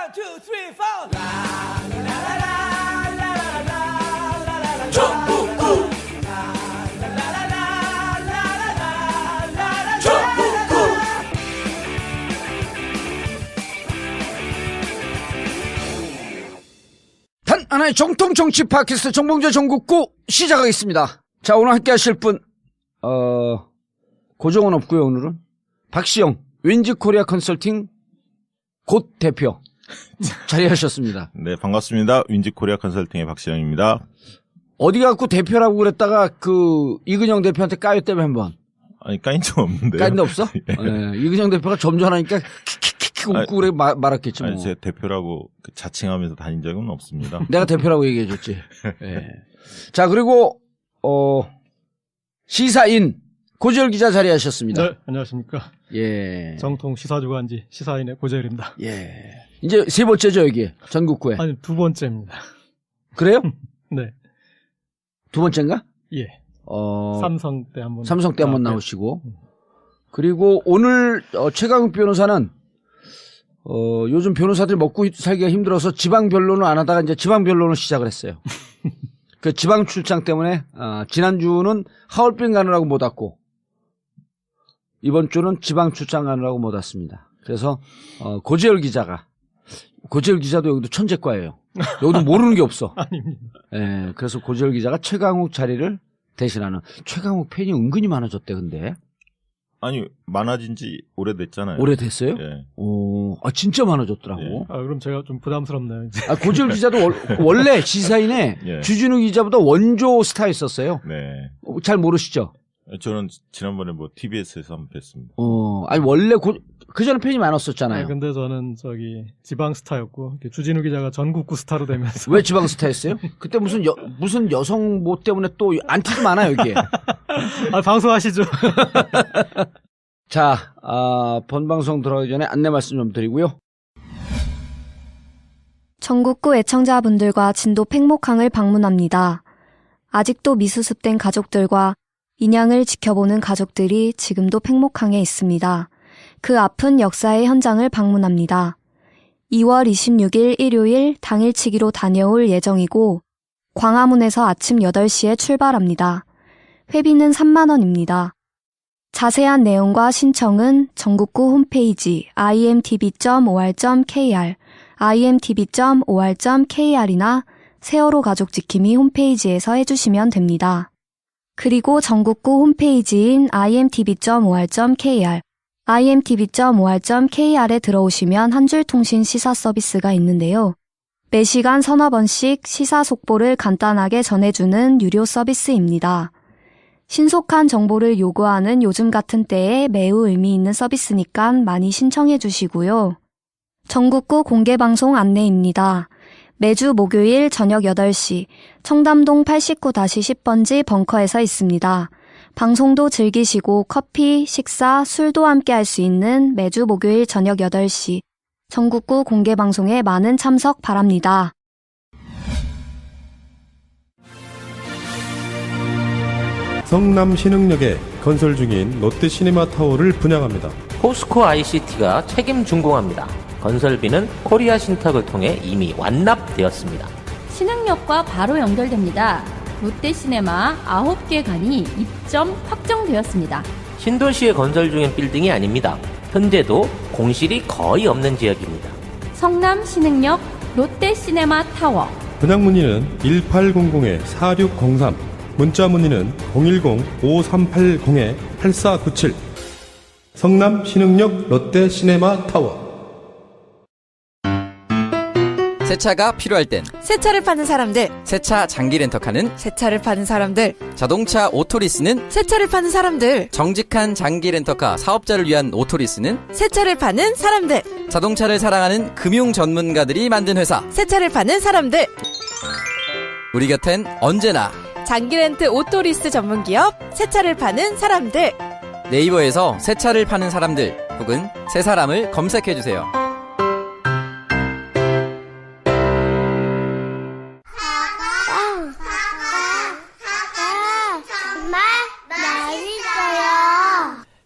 One, two, three, four. 전국구 단 하나의 정통 정치 팟캐스트 정봉재 전국구 시작하겠습니다. 자, 오늘 함께 하실 분 고정은 없고요. 오늘은 박시영 윈지코리아 컨설팅 곧 대표 자리하셨습니다. 네, 반갑습니다. 윈지코리아 컨설팅의 박시영입니다. 어디 갖고 대표라고 그랬다가 이근영 대표한테 까였다며 한번. 아니, 까인 적 없는데요. 까인 데 없어? 예. 네, 이근영 대표가 점잖으니까 킥킥킥 웃고 그래 말았겠지 뭐. 아니, 제가 대표라고 자칭하면서 다닌 적은 없습니다. 내가 대표라고 얘기해줬지. 네. 자, 그리고 시사인 고재열 기자 자리하셨습니다. 네, 안녕하십니까. 예. 정통 시사주간지 시사인의 고재일입니다. 예. 이제 세 번째죠, 여기. 전국구에. 아니, 두 번째입니다. 그래요? 네. 두 번째인가? 예. 삼성 때 한번. 삼성 때 한번 나오시고. 그리고 오늘, 최강욱 변호사는, 요즘 변호사들이 먹고 살기가 힘들어서 지방 변론을 안 하다가 이제 지방 변론을 시작을 했어요. 그 지방 출장 때문에, 지난주는 하얼빈 가느라고 못 왔고, 이번 주는 지방 출장 가느라고 못 왔습니다. 그래서, 고재열 기자도 여기도 천재과예요. 여기도 모르는 게 없어. 아닙니다. 예, 그래서 고재열 기자가 최강욱 자리를 대신하는. 최강욱 팬이 은근히 많아졌대, 근데. 아니, 많아진 지 오래됐잖아요. 오래됐어요? 예. 진짜 많아졌더라고. 예. 그럼 제가 좀 부담스럽네요, 이제. 고재열 기자도 원래 시사인에 예. 주진우 기자보다 원조 스타였었어요. 네. 잘 모르시죠? 저는 지난번에 TBS에서 한번 뵀습니다. 아니, 원래 그전에 팬이 많았었잖아요. 근데 저는 지방 스타였고, 주진우 기자가 전국구 스타로 되면서. 왜 지방 스타였어요? 그때 무슨 여성 모 때문에 또 안티도 많아요, 여기에. 방송하시죠. 자, 본방송 들어가기 전에 안내 말씀 좀 드리고요. 전국구 애청자분들과 진도 팽목항을 방문합니다. 아직도 미수습된 가족들과 인양을 지켜보는 가족들이 지금도 팽목항에 있습니다. 그 아픈 역사의 현장을 방문합니다. 2월 26일 일요일 당일치기로 다녀올 예정이고 광화문에서 아침 8시에 출발합니다. 회비는 3만 원입니다. 자세한 내용과 신청은 전국구 홈페이지 imtb.or.kr, imtb.or.kr이나 세월호 가족지킴이 홈페이지에서 해주시면 됩니다. 그리고 전국구 홈페이지인 imtb.or.kr, imtb.or.kr에 들어오시면 한줄통신 시사 서비스가 있는데요. 매시간 서너 번씩 시사 속보를 간단하게 전해주는 유료 서비스입니다. 신속한 정보를 요구하는 요즘 같은 때에 매우 의미 있는 서비스니까 많이 신청해 주시고요. 전국구 공개방송 안내입니다. 매주 목요일 저녁 8시 청담동 89-10번지 벙커에서 있습니다. 방송도 즐기시고 커피, 식사, 술도 함께 할 수 있는 매주 목요일 저녁 8시 전국구 공개방송에 많은 참석 바랍니다. 성남 신흥역에 건설 중인 롯데시네마타워를 분양합니다. 포스코 ICT가 책임 준공합니다. 건설비는 코리아 신탁을 통해 이미 완납되었습니다. 신흥역과 바로 연결됩니다. 롯데시네마 9개 간이 입점 확정되었습니다. 신도시에 건설 중인 빌딩이 아닙니다. 현재도 공실이 거의 없는 지역입니다. 성남 신흥역 롯데시네마 타워. 분양 문의는 1800-4603, 문자 문의는 010-5380-8497. 성남 신흥역 롯데시네마타워. 세차가 필요할 땐 세차를 파는 사람들, 세차 장기 렌터카는 세차를 파는 사람들, 자동차 오토리스는 세차를 파는 사람들, 정직한 장기 렌터카 사업자를 위한 오토리스는 세차를 파는 사람들, 자동차를 사랑하는 금융 전문가들이 만든 회사 세차를 파는 사람들. 우리 곁엔 언제나 장기 렌트 오토리스 전문기업 세차를 파는 사람들. 네이버에서 세차를 파는 사람들 혹은 세 사람을 검색해주세요.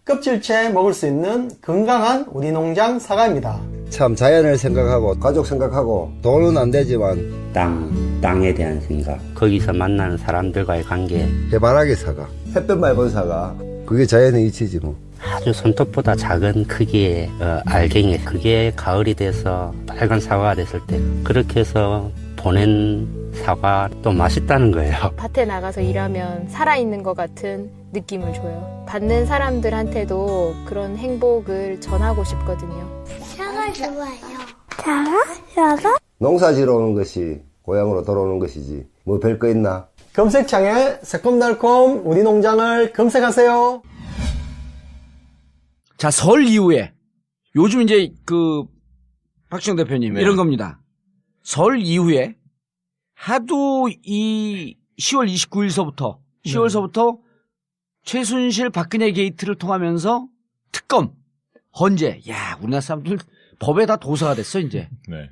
껍질째 먹을 수 있는 건강한 우리 농장 사과입니다. 참 자연을 생각하고 가족 생각하고 돈은 안 되지만 땅에 대한 생각, 거기서 만나는 사람들과의 관계, 해바라기 사과, 햇볕 맑은 사과, 그게 자연의 이치지 뭐. 아주 손톱보다 작은 크기의 알갱이, 그게 가을이 돼서 빨간 사과가 됐을 때 그렇게 해서 보낸 사과 또 맛있다는 거예요. 밭에 나가서 일하면 살아있는 것 같은 느낌을 줘요. 받는 사람들한테도 그런 행복을 전하고 싶거든요. 사과 좋아요. 사과? 농사 지러 오는 것이 고향으로 돌아오는 것이지 뭐 별거 있나? 검색창에 새콤달콤 우리 농장을 검색하세요. 자, 설 이후에 요즘 이제 그 박시영 대표님 이런 겁니다. 설 이후에 하도 이 10월 29일서부터 10월서부터 최순실 박근혜 게이트를 통하면서 특검 헌재, 야 우리나라 사람들 법에 다 도사가 됐어 이제. 네.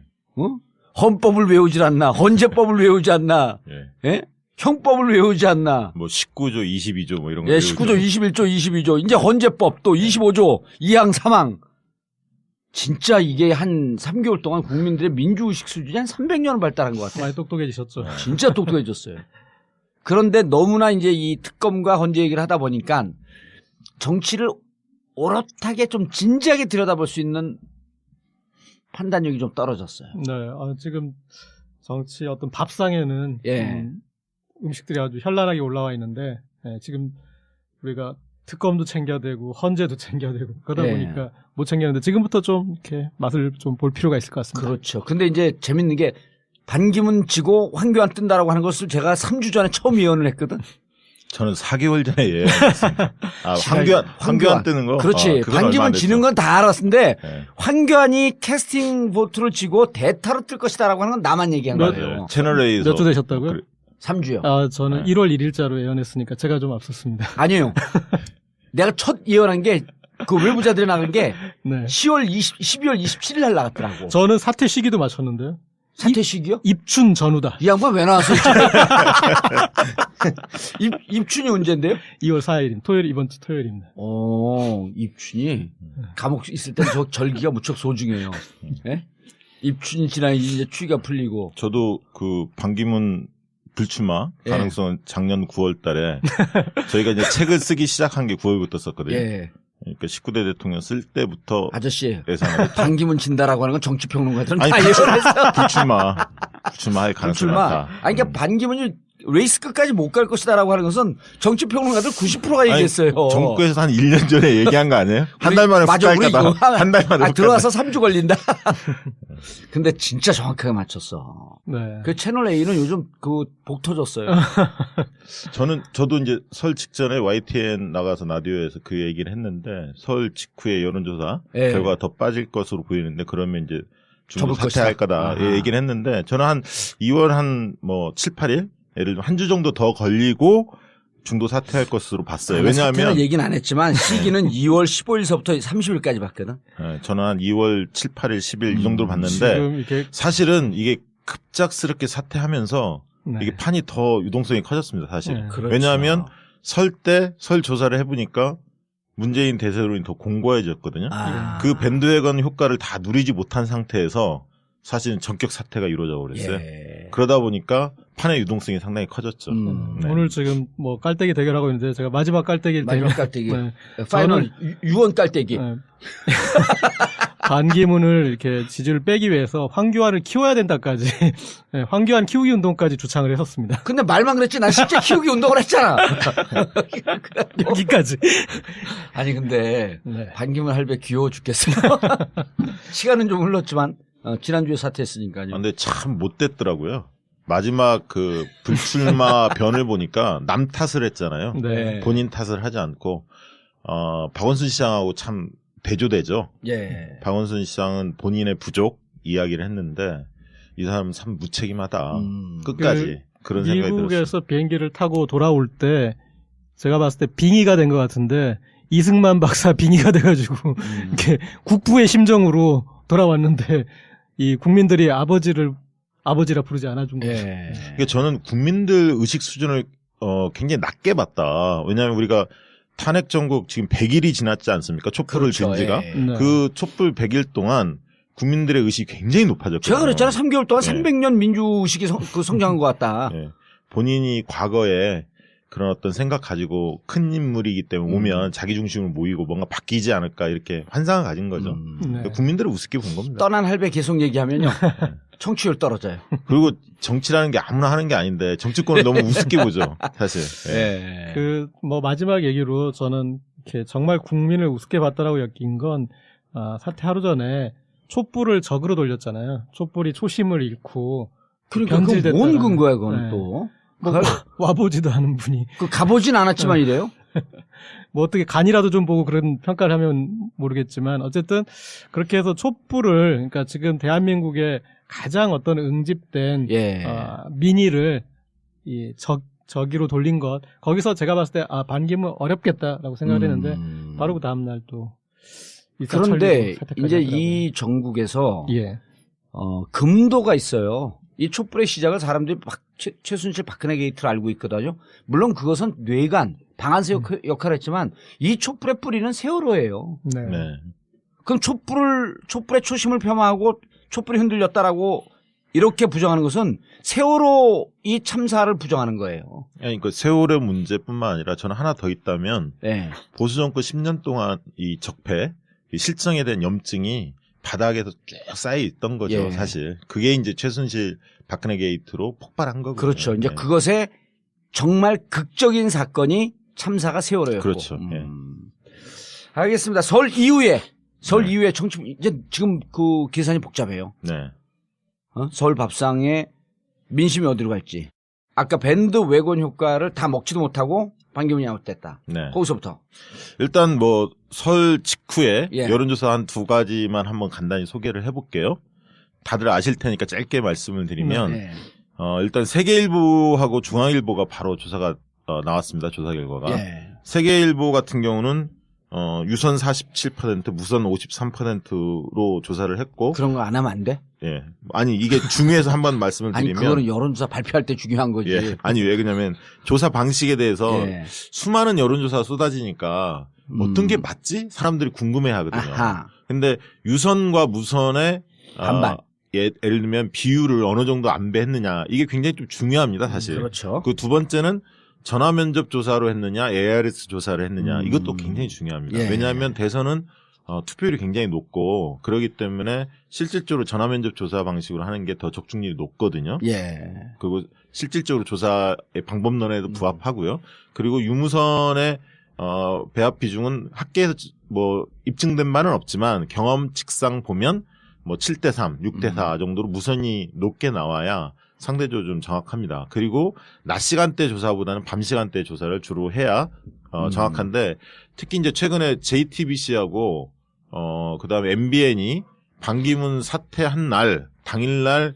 헌법을 외우질 않나, 헌재법을 외우지 않나, 예? 형법을 외우지 않나. 뭐 19조, 22조 뭐 이런 거. 예, 19조, 21조, 22조, 이제 헌재법 또 25조, 2항, 3항. 진짜 이게 한 3개월 동안 국민들의 민주의식 수준이 한 300년을 발달한 것 같아요. 많이 똑똑해지셨죠. 진짜 똑똑해졌어요. 그런데 너무나 이제 이 특검과 헌재 얘기를 하다 보니까 정치를 오롯하게 좀 진지하게 들여다볼 수 있는 판단력이 좀 떨어졌어요. 네, 지금 정치 어떤 밥상에는 음식들이 아주 현란하게 올라와 있는데 지금 우리가 특검도 챙겨야 되고 헌재도 챙겨야 되고 그러다 보니까 못 챙겼는데 지금부터 좀 이렇게 맛을 좀 볼 필요가 있을 것 같습니다. 그렇죠. 근데 이제 재밌는 게 반기문 지고 황교안 뜬다라고 하는 것을 제가 3주 전에 처음 예언을 했거든. 저는 4개월 전에 예언했습니다. 황교안 뜨는 거. 그렇지. 반기문 지는 건 다 알았는데 황교안이 캐스팅 보트를 지고 대타로 뜰 것이다라고 하는 건 나만 얘기한 거예요. 채널 A에서 몇 주 되셨다고요? 3주요. 저는 1월 1일자로 예언했으니까 제가 좀 앞섰습니다. 아니에요. 내가 첫 예언한 게 그 외부자들이 나간 게 12월 27일 날 나갔더라고. 저는 사퇴 시기도 맞췄는데요. 사퇴 시기요? 입춘 전후다. 이 양반 왜 나왔어? 입춘이 언제인데요? 2월 4일, 토요일, 이번 주 토요일입니다. 입춘이 감옥 있을 때 저 절기가 무척 소중해요. 네? 입춘이 지나야 이제 추위가 풀리고. 저도 그 반기문 불출마 가능성은 작년 9월 달에 저희가 이제 책을 쓰기 시작한 게 9월부터 썼거든요. 그러니까 19대 대통령 쓸 때부터 아저씨 예상을 반기문 진다라고 하는 건 정치평론가들은 다 예상했어. 불출마할 가능성이 많다. 아니 그러니까 반기문이 레이스 끝까지 못 갈 것이다라고 하는 것은 정치평론가들 90%가 얘기했어요. 정부에서 한 1년 전에 얘기한 거 아니에요? 한 달 만에 맞아, 우리 한 달 만에 들어와서 3주 걸린다. 근데 진짜 정확하게 맞췄어. 네. 그 채널 A는 요즘 그 복 터졌어요. 저도 이제 설 직전에 YTN 나가서 라디오에서 그 얘기를 했는데 설 직후에 여론조사 결과가 더 빠질 것으로 보이는데 그러면 이제 중도 사퇴할 거다 얘기를 했는데 저는 한 2월 한 뭐 7, 8일 예를 들면 한 주 정도 더 걸리고 중도 사퇴할 것으로 봤어요. 왜냐하면 얘기는 안 했지만 시기는 2월 15일서부터 30일까지 봤거든. 저는 한 2월 7, 8일, 10일 이 정도로 봤는데 사실은 이게 급작스럽게 사퇴하면서 이게 판이 더 유동성이 커졌습니다. 사실. 그렇죠. 왜냐하면 설 조사를 해보니까 문재인 대세론이 더 공고해졌거든요. 그 밴드웨건 효과를 다 누리지 못한 상태에서 사실은 전격 사퇴가 이루어져 버렸어요. 그러다 보니까 판의 유동성이 상당히 커졌죠. 오늘 지금 뭐 깔때기 대결하고 있는데 제가 마지막 깔때기를 마지막 깔때기. 파이널 유언 깔때기. 반기문을 이렇게 지지를 빼기 위해서 황교안을 키워야 된다까지 황교안 키우기 운동까지 주창을 했었습니다. 근데 말만 그랬지 난 실제 키우기 운동을 했잖아. 여기까지. 아니 근데 반기문 할배 귀여워 죽겠어요. 시간은 좀 흘렀지만 지난주에 사퇴했으니까요. 근데 참 못됐더라고요. 마지막 그 불출마 변을 보니까 남 탓을 했잖아요. 본인 탓을 하지 않고 박원순 시장하고 참 대조되죠. 박원순 시장은 본인의 부족 이야기를 했는데 이 사람은 참 무책임하다. 끝까지 그런 생각이 들었어요. 미국에서 비행기를 타고 돌아올 때 제가 봤을 때 빙의가 된 것 같은데 이승만 박사 빙의가 돼가지고 이렇게 국부의 심정으로 돌아왔는데 이 국민들이 아버지라 부르지 않아준 거죠. 그러니까 저는 국민들 의식 수준을 굉장히 낮게 봤다. 왜냐하면 우리가 탄핵 정국 지금 100일이 지났지 않습니까? 촛불을 든 지가. 그 촛불 100일 동안 국민들의 의식이 굉장히 높아졌거든요. 제가 그랬잖아요. 3개월 동안 300년 민주의식이 성장한 것 같다. 본인이 과거에 그런 어떤 생각 가지고 큰 인물이기 때문에 오면 자기 중심으로 모이고 뭔가 바뀌지 않을까 이렇게 환상을 가진 거죠. 국민들을 우습게 본 겁니다. 떠난 할배 계속 얘기하면요. 청취율 떨어져요. 그리고 정치라는 게 아무나 하는 게 아닌데 정치권을 너무 우습게 보죠. 사실. 뭐 마지막 얘기로 저는 이렇게 정말 국민을 우습게 봤다라고 엮인 건 사태 하루 전에 촛불을 적으로 돌렸잖아요. 촛불이 초심을 잃고 그러니까 변질됐다. 뭔 근거야 그건 또. 뭐 와보지도 않은 분이. 가보진 않았지만 이래요? 뭐 어떻게 간이라도 좀 보고 그런 평가를 하면 모르겠지만 어쨌든 그렇게 해서 촛불을 그러니까 지금 대한민국의 가장 어떤 응집된 민의를 이 저기로 돌린 것 거기서 제가 봤을 때 반기문 어렵겠다라고 생각을 했는데 바로 그 다음 날 또 그런데 이제 하더라고요. 이 정국에서 금도가 있어요. 이 촛불의 시작을 사람들이 최순실 박근혜 게이트를 알고 있거든요. 물론 그것은 뇌관, 방한세 역할을 했지만 이 촛불의 뿌리는 세월호예요. 그럼 촛불의 초심을 폄하하고 촛불이 흔들렸다라고 이렇게 부정하는 것은 세월호 이 참사를 부정하는 거예요. 그러니까 세월호 문제뿐만 아니라 저는 하나 더 있다면 보수 정권 10년 동안 이 적폐, 이 실정에 대한 염증이 바닥에서 쭉 쌓여 있던 거죠, 사실. 그게 이제 최순실 박근혜 게이트로 폭발한 거거든요. 그렇죠. 이제 그것에 정말 극적인 사건이 참사가 세월호였고. 그렇죠. 알겠습니다. 설 이후에 이제 지금 그 계산이 복잡해요. 서울 밥상에 민심이 어디로 갈지. 아까 밴드 외곤 효과를 다 먹지도 못하고 반기문이 아웃됐다. 거기서부터. 일단 뭐 설 직후에 여론조사 한 2가지만 한번 간단히 소개를 해볼게요. 다들 아실 테니까 짧게 말씀을 드리면 일단 세계일보하고 중앙일보가 바로 조사가 나왔습니다. 조사 결과가. 세계일보 같은 경우는 유선 47%, 무선 53%로 조사를 했고. 그런 거 안 하면 안 돼? 아니, 이게 중요해서 한번 말씀을 드리면. 아니, 그거는 여론조사 발표할 때 중요한 거지. 아니, 왜 그러냐면 조사 방식에 대해서 수많은 여론조사가 쏟아지니까 어떤 게 맞지? 사람들이 궁금해 하거든요. 근데 유선과 무선의 반반. 예를 들면 비율을 어느 정도 안배했느냐. 이게 굉장히 좀 중요합니다, 사실. 그렇죠. 그 두 번째는 전화 면접 조사로 했느냐, ARS 조사를 했느냐, 이것도 굉장히 중요합니다. 왜냐하면 대선은 투표율이 굉장히 높고 그렇기 때문에 실질적으로 전화 면접 조사 방식으로 하는 게 더 적중률이 높거든요. 그리고 실질적으로 조사의 방법론에도 부합하고요. 그리고 유무선의 배합 비중은 학계에서 뭐 입증된 바는 없지만 경험칙상 보면 뭐 7대3, 6대4 정도로 무선이 높게 나와야 상대적으로 좀 정확합니다. 그리고 낮 시간대 조사보다는 밤 시간대 조사를 주로 해야 정확한데 특히 이제 최근에 JTBC하고 그다음에 MBN이 반기문 사퇴한 날 당일날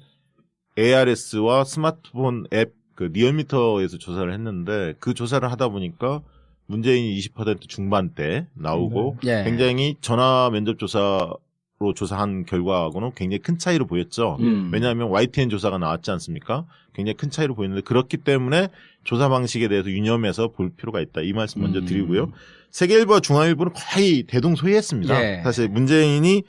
ARS와 스마트폰 앱 그 리얼미터에서 조사를 했는데 그 조사를 하다 보니까 문재인이 20% 중반대 나오고 굉장히 전화 면접 조사로 조사한 결과하고는 굉장히 큰 차이로 보였죠. 왜냐하면 YTN 조사가 나왔지 않습니까? 굉장히 큰 차이로 보였는데 그렇기 때문에 조사 방식에 대해서 유념해서 볼 필요가 있다. 이 말씀 먼저 드리고요. 세계일보와 중앙일보는 거의 대동소이했습니다. 사실 문재인이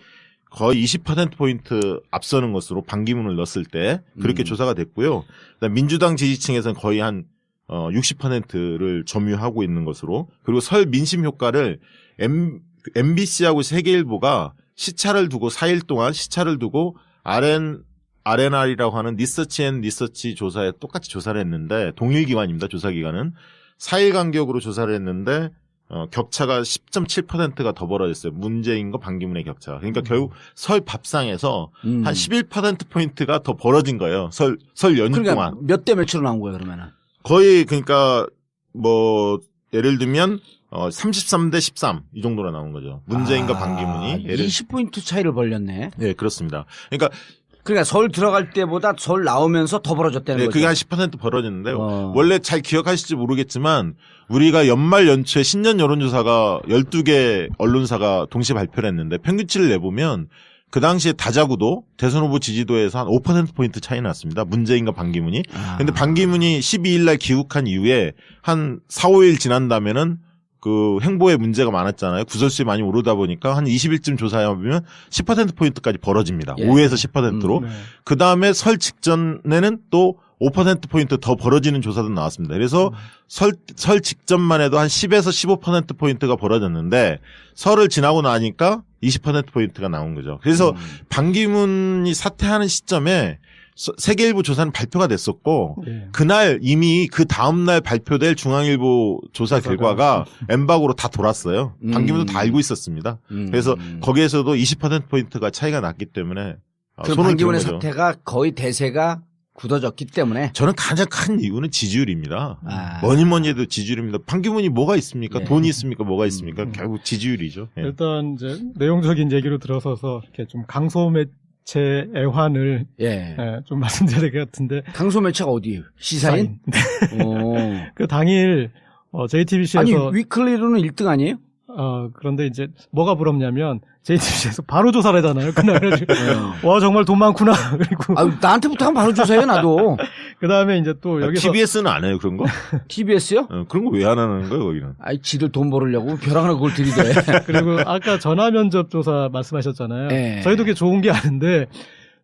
거의 20%포인트 앞서는 것으로 반기문을 넣었을 때 그렇게 조사가 됐고요. 그다음 민주당 지지층에서는 거의 한 60%를 점유하고 있는 것으로 그리고 설 민심 효과를 MBC하고 세계일보가 시차를 두고 4일 동안 시차를 두고 RNR이라고 하는 리서치 앤 리서치 조사에 똑같이 조사를 했는데 동일 기관입니다. 조사 기관은 4일 간격으로 조사를 했는데 격차가 10.7%가 더 벌어졌어요. 문재인과 반기문의 격차. 그러니까 결국 설 밥상에서 한 11%포인트가 더 벌어진 거예요. 설 연휴 그러니까 동안. 몇 대 몇으로 나온 거예요, 그러면은? 거의 그러니까 뭐 예를 들면 33대 13 이 정도로 나온 거죠. 문재인과 반기문이 20포인트 차이를 벌렸네. 네, 그렇습니다. 그러니까 서울 들어갈 때보다 서울 나오면서 더 벌어졌다는 거죠. 그게 한 10% 벌어졌는데 원래 잘 기억하실지 모르겠지만 우리가 연말 연초에 신년 여론조사가 12개 언론사가 동시에 발표를 했는데 평균치를 내보면 그 당시에 다자구도 대선 후보 지지도에서 한 5%포인트 차이 났습니다. 문재인과 반기문이. 근데 반기문이 12일 날 귀국한 이후에 한 4, 5일 지난다면은 그 행보에 문제가 많았잖아요. 구설수에 많이 오르다 보니까 한 20일쯤 조사해보면 10%포인트까지 벌어집니다. 예. 5에서 10%로. 네. 그 다음에 설 직전에는 또 5%포인트 더 벌어지는 조사도 나왔습니다. 그래서 설 직전만 해도 한 10에서 15%포인트가 벌어졌는데 설을 지나고 나니까 20%포인트가 나온 거죠. 그래서 반기문이 사퇴하는 시점에 세계일보 조사는 발표가 됐었고 네. 그날 이미 그 다음날 발표될 중앙일보 조사 결과가 엠박으로 다 돌았어요. 반기문도 다 알고 있었습니다. 그래서 거기에서도 20%포인트가 차이가 났기 때문에 그 반기문의 사태가 거의 대세가 굳어졌기 때문에 저는 가장 큰 이유는 지지율입니다. 뭐니 해도 지지율입니다. 반기문이 뭐가 있습니까? 돈이 있습니까? 뭐가 있습니까? 결국 지지율이죠. 예. 일단 이제 내용적인 얘기로 들어서서 이렇게 좀 강소매체 애환을 좀 말씀드려야 될 것 같은데 강소매체가 어디예요? 시사인? 그 당일 JTBC에서 아니 위클리로는 1등 아니에요? 그런데 이제 뭐가 부럽냐면 JTBC에서 바로 조사를 하잖아요. 그날 그래가지고 와 정말 돈 많구나. 그리고 나한테부터 하면 바로 조사해 나도. 그 다음에 이제 또 여기서 TBS는 안 해요 그런 거? TBS요? 그런 거 왜 안 하는 거예요 거기는? 아이 지들 돈 벌으려고 벼랑 하나 그걸 들이대. 그리고 아까 전화 면접 조사 말씀하셨잖아요. 네. 저희도 그게 좋은 게 아는데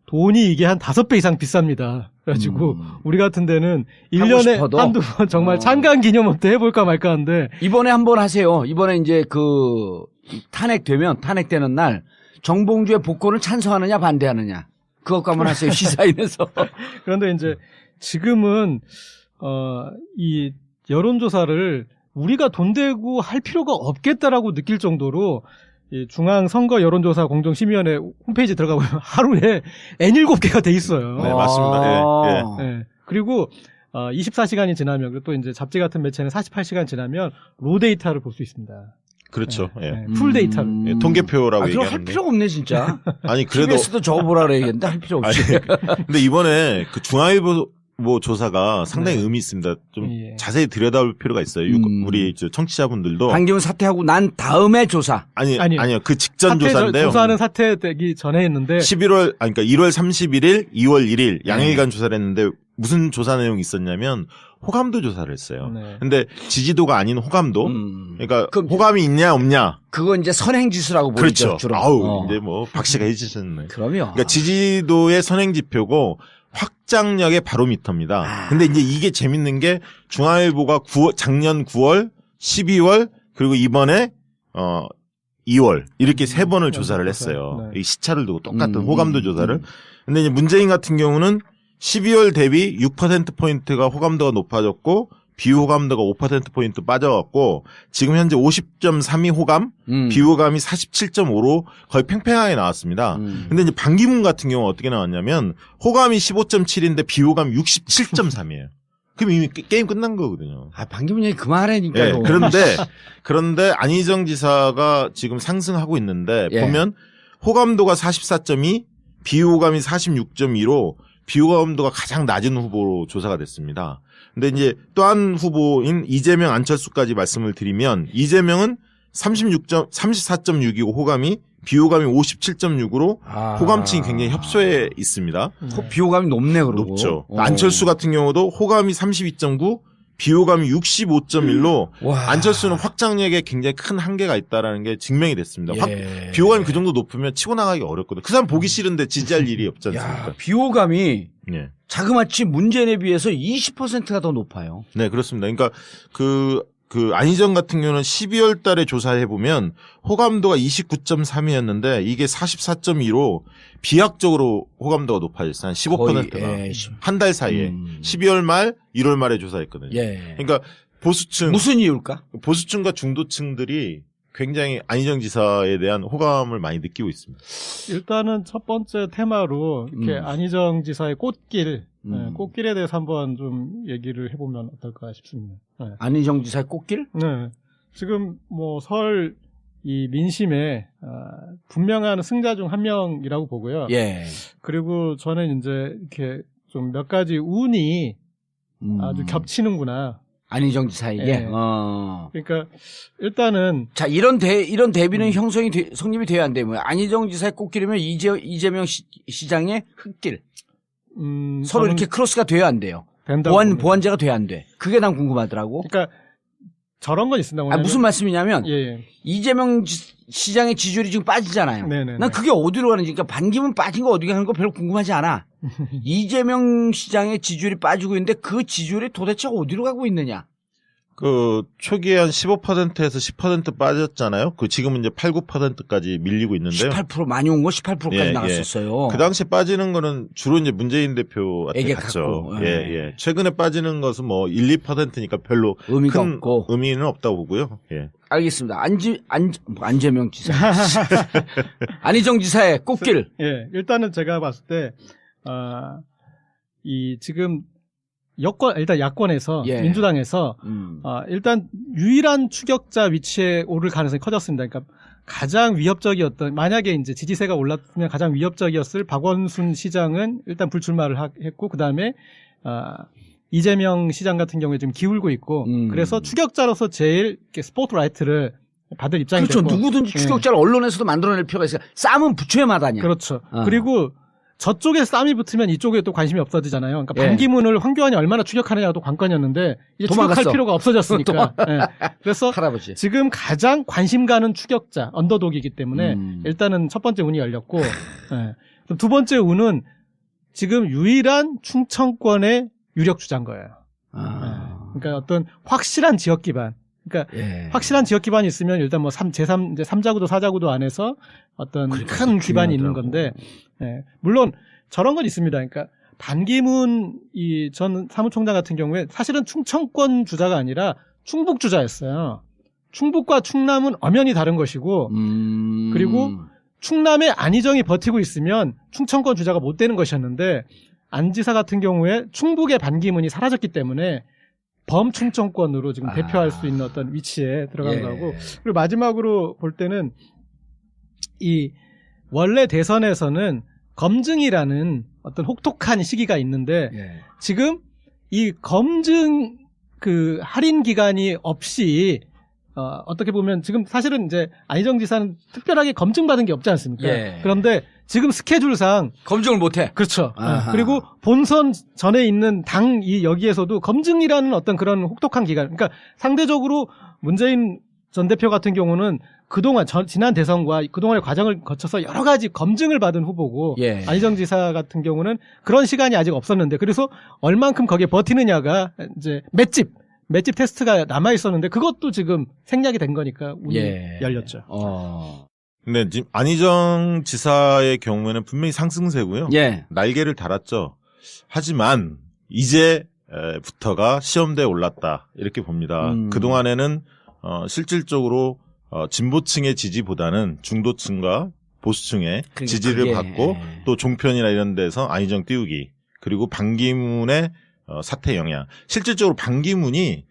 돈이 이게 한 5배 이상 비쌉니다. 그래가지고 우리 같은 데는 1년에 한두 번 정말 찬간 기념업 때 해볼까 말까 하는데 이번에 한번 하세요. 이번에 이제 그 탄핵되는 날 정봉주의 복권을 찬성하느냐 반대하느냐 그것과 한번 하세요. 시사인에서. 그런데 이제 지금은 이 여론조사를 우리가 돈 대고 할 필요가 없겠다라고 느낄 정도로 이 중앙선거 여론조사 공정심의위원회 홈페이지 들어가 보면 하루에 N7개가 돼 있어요. 네, 맞습니다. 네. 그리고 24시간이 지나면 그리고 또 이제 잡지 같은 매체는 48시간 지나면 로 데이터를 볼 수 있습니다. 그렇죠. 풀 데이터를. 예, 통계표라고 그럼 얘기하는데. 할 필요가 없네 진짜. 아니 그래도 TBS도 저거 보라 그래야겠는데 할 필요 없이. 근데 이번에 그 중앙일보 조사가 상당히 의미 있습니다. 좀 자세히 들여다볼 필요가 있어요. 우리 청취자분들도. 반기문 사퇴하고 난 다음에 조사. 아니요. 그 직전 조사인데요. 조사는 사퇴되기 전에 했는데 그러니까 1월 31일, 2월 1일 양일간 조사를 했는데 무슨 조사 내용이 있었냐면 호감도 조사를 했어요. 근데 지지도가 아닌 호감도. 그러니까 호감이 있냐 없냐. 그건 이제 선행지수라고 그렇죠. 보죠. 주로. 이제 뭐 박씨가 해주셨네. 그럼요. 그러니까 지지도의 선행지표고 확장력의 바로미터입니다. 근데 이제 이게 재밌는 게 중앙일보가 작년 9월, 12월 그리고 이번에 2월 이렇게 3번을 조사를 했어요. 이 시차를 두고 똑같은 호감도 조사를. 근데 이제 문재인 같은 경우는 12월 대비 6%포인트가 호감도가 높아졌고 비호감도가 5%포인트 빠져갖고 지금 현재 50.32 호감, 비호감이 47.5로 거의 팽팽하게 나왔습니다. 근데 이제 반기문 같은 경우 어떻게 나왔냐면 호감이 15.7인데 비호감이 67.3이에요. 그럼 이미 게임 끝난 거거든요. 반기문 얘기 그만하라니까요. 그런데 안희정 지사가 지금 상승하고 있는데 보면 호감도가 44.2, 비호감이 46.2로 비호감도가 가장 낮은 후보로 조사가 됐습니다. 근데 이제 또 한 후보인 이재명, 안철수까지 말씀을 드리면 이재명은 34.6이고 호감이 비호감이 57.6으로 호감층이 굉장히 협소해 있습니다. 비호감이 높네 그러고. 높죠. 안철수 같은 경우도 호감이 32.9, 비호감이 65.1로 안철수는 확장력에 굉장히 큰 한계가 있다라는 게 증명이 됐습니다. 비호감이 그 정도 높으면 치고 나가기 어렵거든요. 그 사람 보기 싫은데 지지할 일이 없지 않습니까? 비호감이 자그마치 문재인에 비해서 20%가 더 높아요. 네, 그렇습니다. 그러니까 그 안희정 같은 경우는 12월 달에 조사해 보면 호감도가 29.3이었는데 이게 44.2로 비약적으로 호감도가 높아졌어요. 한 15%가. 한 달 사이에. 12월 말, 1월 말에 조사했거든요. 그러니까 보수층. 무슨 이유일까? 보수층과 중도층들이 굉장히 안희정 지사에 대한 호감을 많이 느끼고 있습니다. 일단은 첫 번째 테마로 이렇게 안희정 지사의 꽃길에 대해서 한번 좀 얘기를 해보면 어떨까 싶습니다. 안희정 지사의 꽃길? 네. 지금 뭐 설 이 민심에 분명한 승자 중 한 명이라고 보고요. 그리고 저는 이제 이렇게 좀 몇 가지 운이 아주 겹치는구나. 안희정 지사에게. 그러니까 일단은 자 이런 대비는 성립이 돼야 안 되면 안희정 지사의 꽃길이면 이재명 시장의 흙길. 서로 이렇게 크로스가 돼야 안 돼요. 보완제가 돼야 안 돼. 그게 난 궁금하더라고. 그러니까 저런 건 있습니다. 무슨 말씀이냐면 예. 이재명 시장의 지지율이 지금 빠지잖아요. 네네네. 난 그게 어디로 가는지, 그러니까 반기문 빠진 거 어디 가는 거 별로 궁금하지 않아. 이재명 시장의 지지율이 빠지고 있는데 그 지지율이 도대체 어디로 가고 있느냐. 그 초기에 한 15%에서 10% 빠졌잖아요. 그 지금은 이제 8, 9%까지 밀리고 있는데요. 18% 많이 온 거 18%까지 나갔었어요. 그 당시 빠지는 거는 주로 이제 문재인 대표한테 갔죠. 예. 최근에 빠지는 것은 뭐 1, 2%니까 별로 의미가 큰 없고. 의미는 없다고 보고요. 예. 알겠습니다. 안재명 지사. 안희정 지사의 꽃길. 예. 일단은 제가 봤을 때, 지금 일단 야권에서, 민주당에서, 일단 유일한 추격자 위치에 오를 가능성이 커졌습니다. 그러니까 가장 위협적이었던, 만약에 이제 지지세가 올랐으면 가장 위협적이었을 박원순 시장은 일단 불출마를 했고, 그 다음에, 이재명 시장 같은 경우에 지금 기울고 있고, 그래서 추격자로서 제일 스포트라이트를 받을 입장이 그렇죠. 됐고. 누구든지 추격자를 언론에서도 만들어낼 필요가 있어요. 싸움은 부처의 마다냐. 그렇죠. 그리고 저쪽에 싸움이 붙으면 이쪽에 또 관심이 없어지잖아요. 그러니까 반기문을 황교안이 얼마나 추격하느냐가 또 관건이었는데 이제 추격할 필요가 없어졌으니까. 네. 그래서 할아버지. 지금 가장 관심 가는 추격자 언더독이기 때문에 일단은 첫 번째 운이 열렸고, 네. 두 번째 운은 지금 유일한 충청권의 유력 주자인 거예요. 네. 그러니까 어떤 확실한 지역 기반. 그러니까 확실한 지역 기반이 있으면 일단 뭐 이제 3자구도 4자구도 안에서 어떤 큰 기반이 있는 건데, 물론 저런 건 있습니다. 그러니까 반기문 전 사무총장 같은 경우에 사실은 충청권 주자가 아니라 충북 주자였어요. 충북과 충남은 엄연히 다른 것이고, 그리고 충남에 안희정이 버티고 있으면 충청권 주자가 못 되는 것이었는데, 안 지사 같은 경우에 충북의 반기문이 사라졌기 때문에 범충청권으로 지금 대표할 수 있는 어떤 위치에 들어간 거고, 그리고 마지막으로 볼 때는 원래 대선에서는 검증이라는 어떤 혹독한 시기가 있는데, 지금 이 검증 할인 기간이 없이 어떻게 보면 지금 사실은 이제 안희정 지사는 특별하게 검증받은 게 없지 않습니까? 그런데 지금 스케줄상 검증을 못해. 그렇죠. 그리고 본선 전에 있는 여기에서도 검증이라는 어떤 그런 혹독한 기간. 그러니까 상대적으로 문재인 전 대표 같은 경우는 그동안 지난 대선과 그동안의 과정을 거쳐서 여러 가지 검증을 받은 후보고, 안희정 지사 같은 경우는 그런 시간이 아직 없었는데, 그래서 얼만큼 거기에 버티느냐가 이제 맷집 테스트가 남아 있었는데 그것도 지금 생략이 된 거니까 운이 열렸죠. 근데 지금 안희정 지사의 경우에는 분명히 상승세고요. 날개를 달았죠. 하지만 이제부터가 시험대에 올랐다 이렇게 봅니다. 그동안에는 실질적으로 진보층의 지지보다는 중도층과 보수층의 지지를 받고, 또 종편이나 이런 데서 안희정 띄우기, 그리고 반기문의 사퇴 영향. 실질적으로 반기문이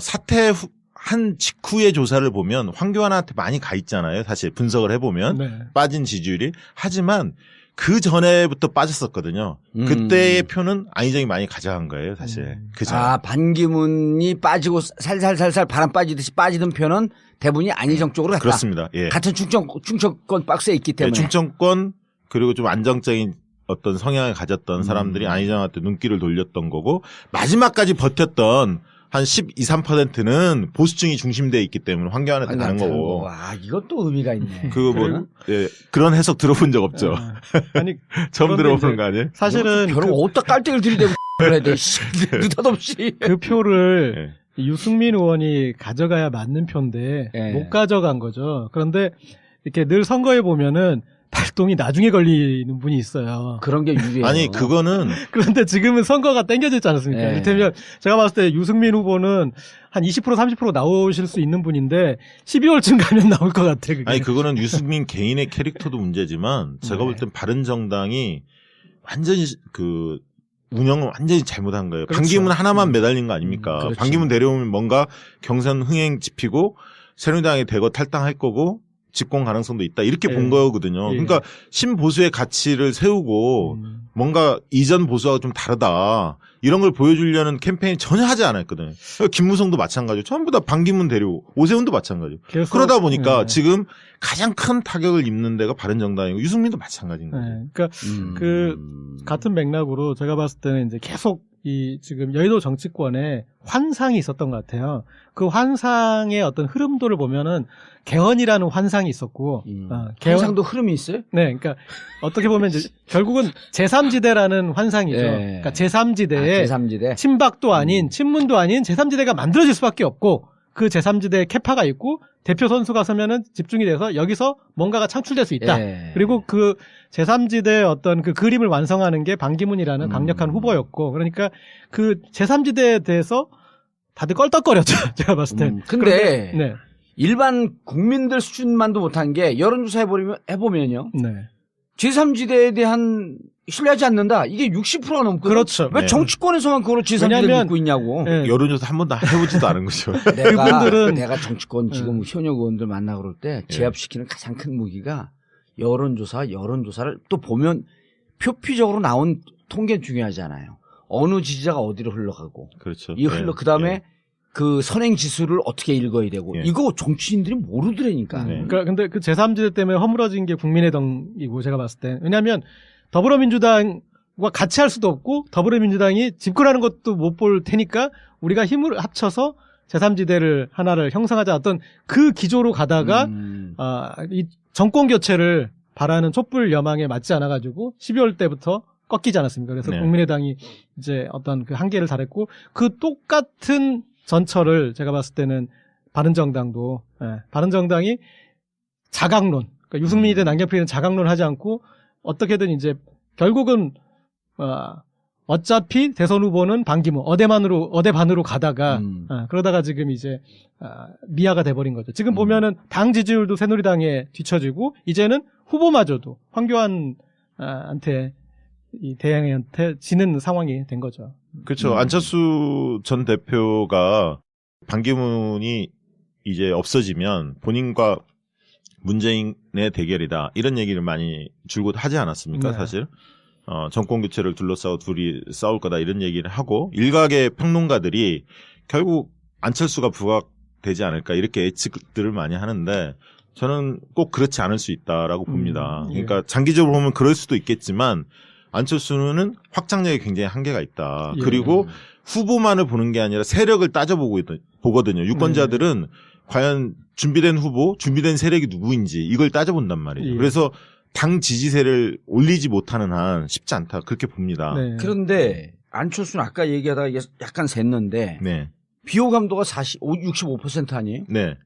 사퇴한 직후의 조사를 보면 황교안한테 많이 가 있잖아요. 사실 분석을 해보면 빠진 지지율이. 하지만 그 전에부터 빠졌었거든요. 그때의 표는 안희정이 많이 가져간 거예요, 사실. 반기문이 빠지고 살살살살 바람 빠지듯이 빠지던 표는 대부분이 안희정 쪽으로 갔다. 그렇습니다. 같은 충청권 박스에 있기 때문에. 충청권, 그리고 좀 안정적인 어떤 성향을 가졌던 사람들이 안희정한테 눈길을 돌렸던 거고, 마지막까지 버텼던 한 12, 3%는 보수층이 중심되어 있기 때문에 황교안한테 가는 거고. 이것도 의미가 있네. 그런 해석 들어본 적 없죠. 아니, 처음 들어보는 거 아니에요? 사실은 별로 어디다 깔때기를 들이대고 그래야 돼. 느닷없이. 그 표를 유승민 의원이 가져가야 맞는 표인데 못 가져간 거죠. 그런데 이렇게 늘 선거에 보면은 발동이 나중에 걸리는 분이 있어요. 그런 게 유리해요. 아니, 그거는. 그런데 지금은 선거가 땡겨져 있지 않습니까? 이를테면 제가 봤을 때 유승민 후보는 한 20%, 30% 나오실 수 있는 분인데 12월쯤 가면 나올 것 같아. 그게. 아니, 그거는 유승민 개인의 캐릭터도 문제지만 제가 볼 땐 바른정당이 완전히 운영을 완전히 잘못한 거예요. 그렇죠. 반기문 하나만 매달린 거 아닙니까? 반기문 데려오면 뭔가 경선 흥행 지피고 새누리당이 대거 탈당할 거고 집권 가능성도 있다. 이렇게 본 거거든요. 그러니까 신보수의 가치를 세우고 뭔가 이전 보수와 좀 다르다. 이런 걸 보여주려는 캠페인 전혀 하지 않았거든요. 김무성도 마찬가지고 전부 다 반기문 데리고 오세훈도 마찬가지고. 그러다 보니까 지금 가장 큰 타격을 입는 데가 바른정당이고 유승민도 마찬가지인 거죠. 그러니까 같은 맥락으로 제가 봤을 때는 이제 계속 이 지금 여의도 정치권에 환상이 있었던 것 같아요. 그 환상의 어떤 흐름도를 보면은 개헌이라는 환상이 있었고, 환상도 흐름이 있어요? 네, 그러니까 어떻게 보면 이제 결국은 제3지대라는 환상이죠. 그러니까 제3지대에 제3지대. 친박도 아닌 친문도 아닌 제3지대가 만들어질 수밖에 없고 그 제3지대에 캐파가 있고 대표 선수가 서면은 집중이 돼서 여기서 뭔가가 창출될 수 있다. 그리고 그 제3지대의 어떤 그 그림을 완성하는 게 반기문이라는 강력한 후보였고, 그러니까 그 제3지대에 대해서 다들 껄떡거렸죠. 제가 봤을 땐. 근데 네. 일반 국민들 수준만도 못한 게 여론조사 해보면요. 네. 제3지대에 대한 신뢰하지 않는다. 이게 60%가 넘거든요. 그렇죠. 왜 정치권에서만 그걸 제3지대를 믿고 있냐고. 네. 여론조사 한 번도 해보지도 않은 거죠. 내가 정치권 지금 현역 의원들 만나 그럴 때 제압시키는 가장 큰 무기가 여론조사를 또 보면 표피적으로 나온 통계 중요하잖아요. 어느 지지자가 어디로 흘러가고. 그렇죠. 그 다음에 그 선행 지수를 어떻게 읽어야 되고. 이거 정치인들이 모르더라니까. 그러니까 근데 그 제3지대 때문에 허물어진 게 국민의당이고 제가 봤을 때. 왜냐하면 더불어민주당과 같이 할 수도 없고 더불어민주당이 집권하는 것도 못 볼 테니까 우리가 힘을 합쳐서 제3지대를 하나를 형성하자 어떤 그 기조로 가다가 이 정권 교체를 바라는 촛불 여망에 맞지 않아가지고 12월 때부터 꺾이지 않았습니까? 그래서 국민의당이 이제 어떤 그 한계를 달했고 그 똑같은 전철을 제가 봤을 때는 바른정당도 바른정당이 자강론, 그러니까 유승민이든 남경필이든 자강론 하지 않고 어떻게든 이제 결국은 어차피 대선 후보는 반기문 어대 반으로 가다가 그러다가 지금 이제 미아가 돼버린 거죠. 지금 보면은 당 지지율도 새누리당에 뒤처지고 이제는 후보마저도 황교안한테 이 대행한테 지는 상황이 된 거죠. 그렇죠. 안철수 전 대표가 반기문이 이제 없어지면 본인과 문재인의 대결이다. 이런 얘기를 많이 줄곧 하지 않았습니까? 사실. 정권 교체를 둘러싸고 둘이 싸울 거다. 이런 얘기를 하고 일각의 평론가들이 결국 안철수가 부각되지 않을까. 이렇게 예측들을 많이 하는데 저는 꼭 그렇지 않을 수 있다라고 봅니다. 그러니까 장기적으로 보면 그럴 수도 있겠지만 안철수는 확장력에 굉장히 한계가 있다. 그리고 후보만을 보는 게 아니라 세력을 따져보거든요. 유권자들은 과연 준비된 후보, 준비된 세력이 누구인지 이걸 따져본단 말이에요. 그래서 당 지지세를 올리지 못하는 한 쉽지 않다. 그렇게 봅니다. 그런데 안철수는 아까 얘기하다가 약간 샜는데 비호감도가 65% 아니에요? 네.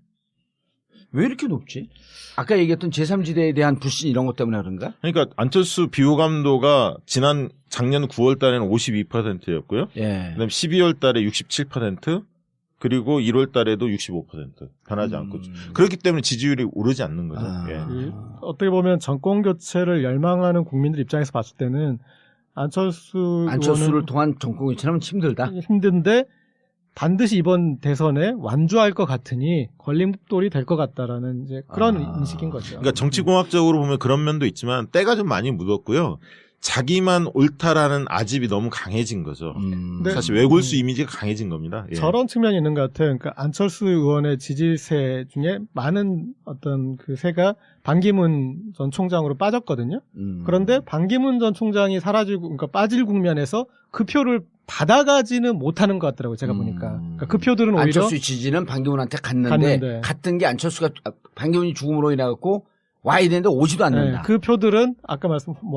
왜 이렇게 높지? 아까 얘기했던 제3지대에 대한 불신 이런 것 때문에 그런가? 그러니까 안철수 비호감도가 작년 9월 달에는 52%였고요. 그다음에 12월 달에 67%, 그리고 1월 달에도 65% 변하지 않고 그렇기 때문에 지지율이 오르지 않는 거죠. 어떻게 보면 정권 교체를 열망하는 국민들 입장에서 봤을 때는 안철수를 통한 정권 교체는 힘든데 반드시 이번 대선에 완주할 것 같으니 걸림돌이 될 것 같다라는 이제 그런 인식인 거죠. 그러니까 정치공학적으로 보면 그런 면도 있지만 때가 좀 많이 묻었고요. 자기만 옳다라는 아집이 너무 강해진 거죠. 사실 외골수 이미지가 강해진 겁니다. 저런 측면이 있는 것 같아요. 그러니까 안철수 의원의 지지세 중에 많은 어떤 그 세가 반기문 전 총장으로 빠졌거든요. 그런데 반기문 전 총장이 그러니까 빠질 국면에서 그 표를 받아가지는 못하는 것 같더라고요. 제가 보니까. 그러니까 그 표들은 오히려 안철수 지지는 반기문한테 갔는데 갔던 게 안철수가 반기문이 죽음으로 인해 갖고 와야 되는데 오지도 않는다. 그 표들은 아까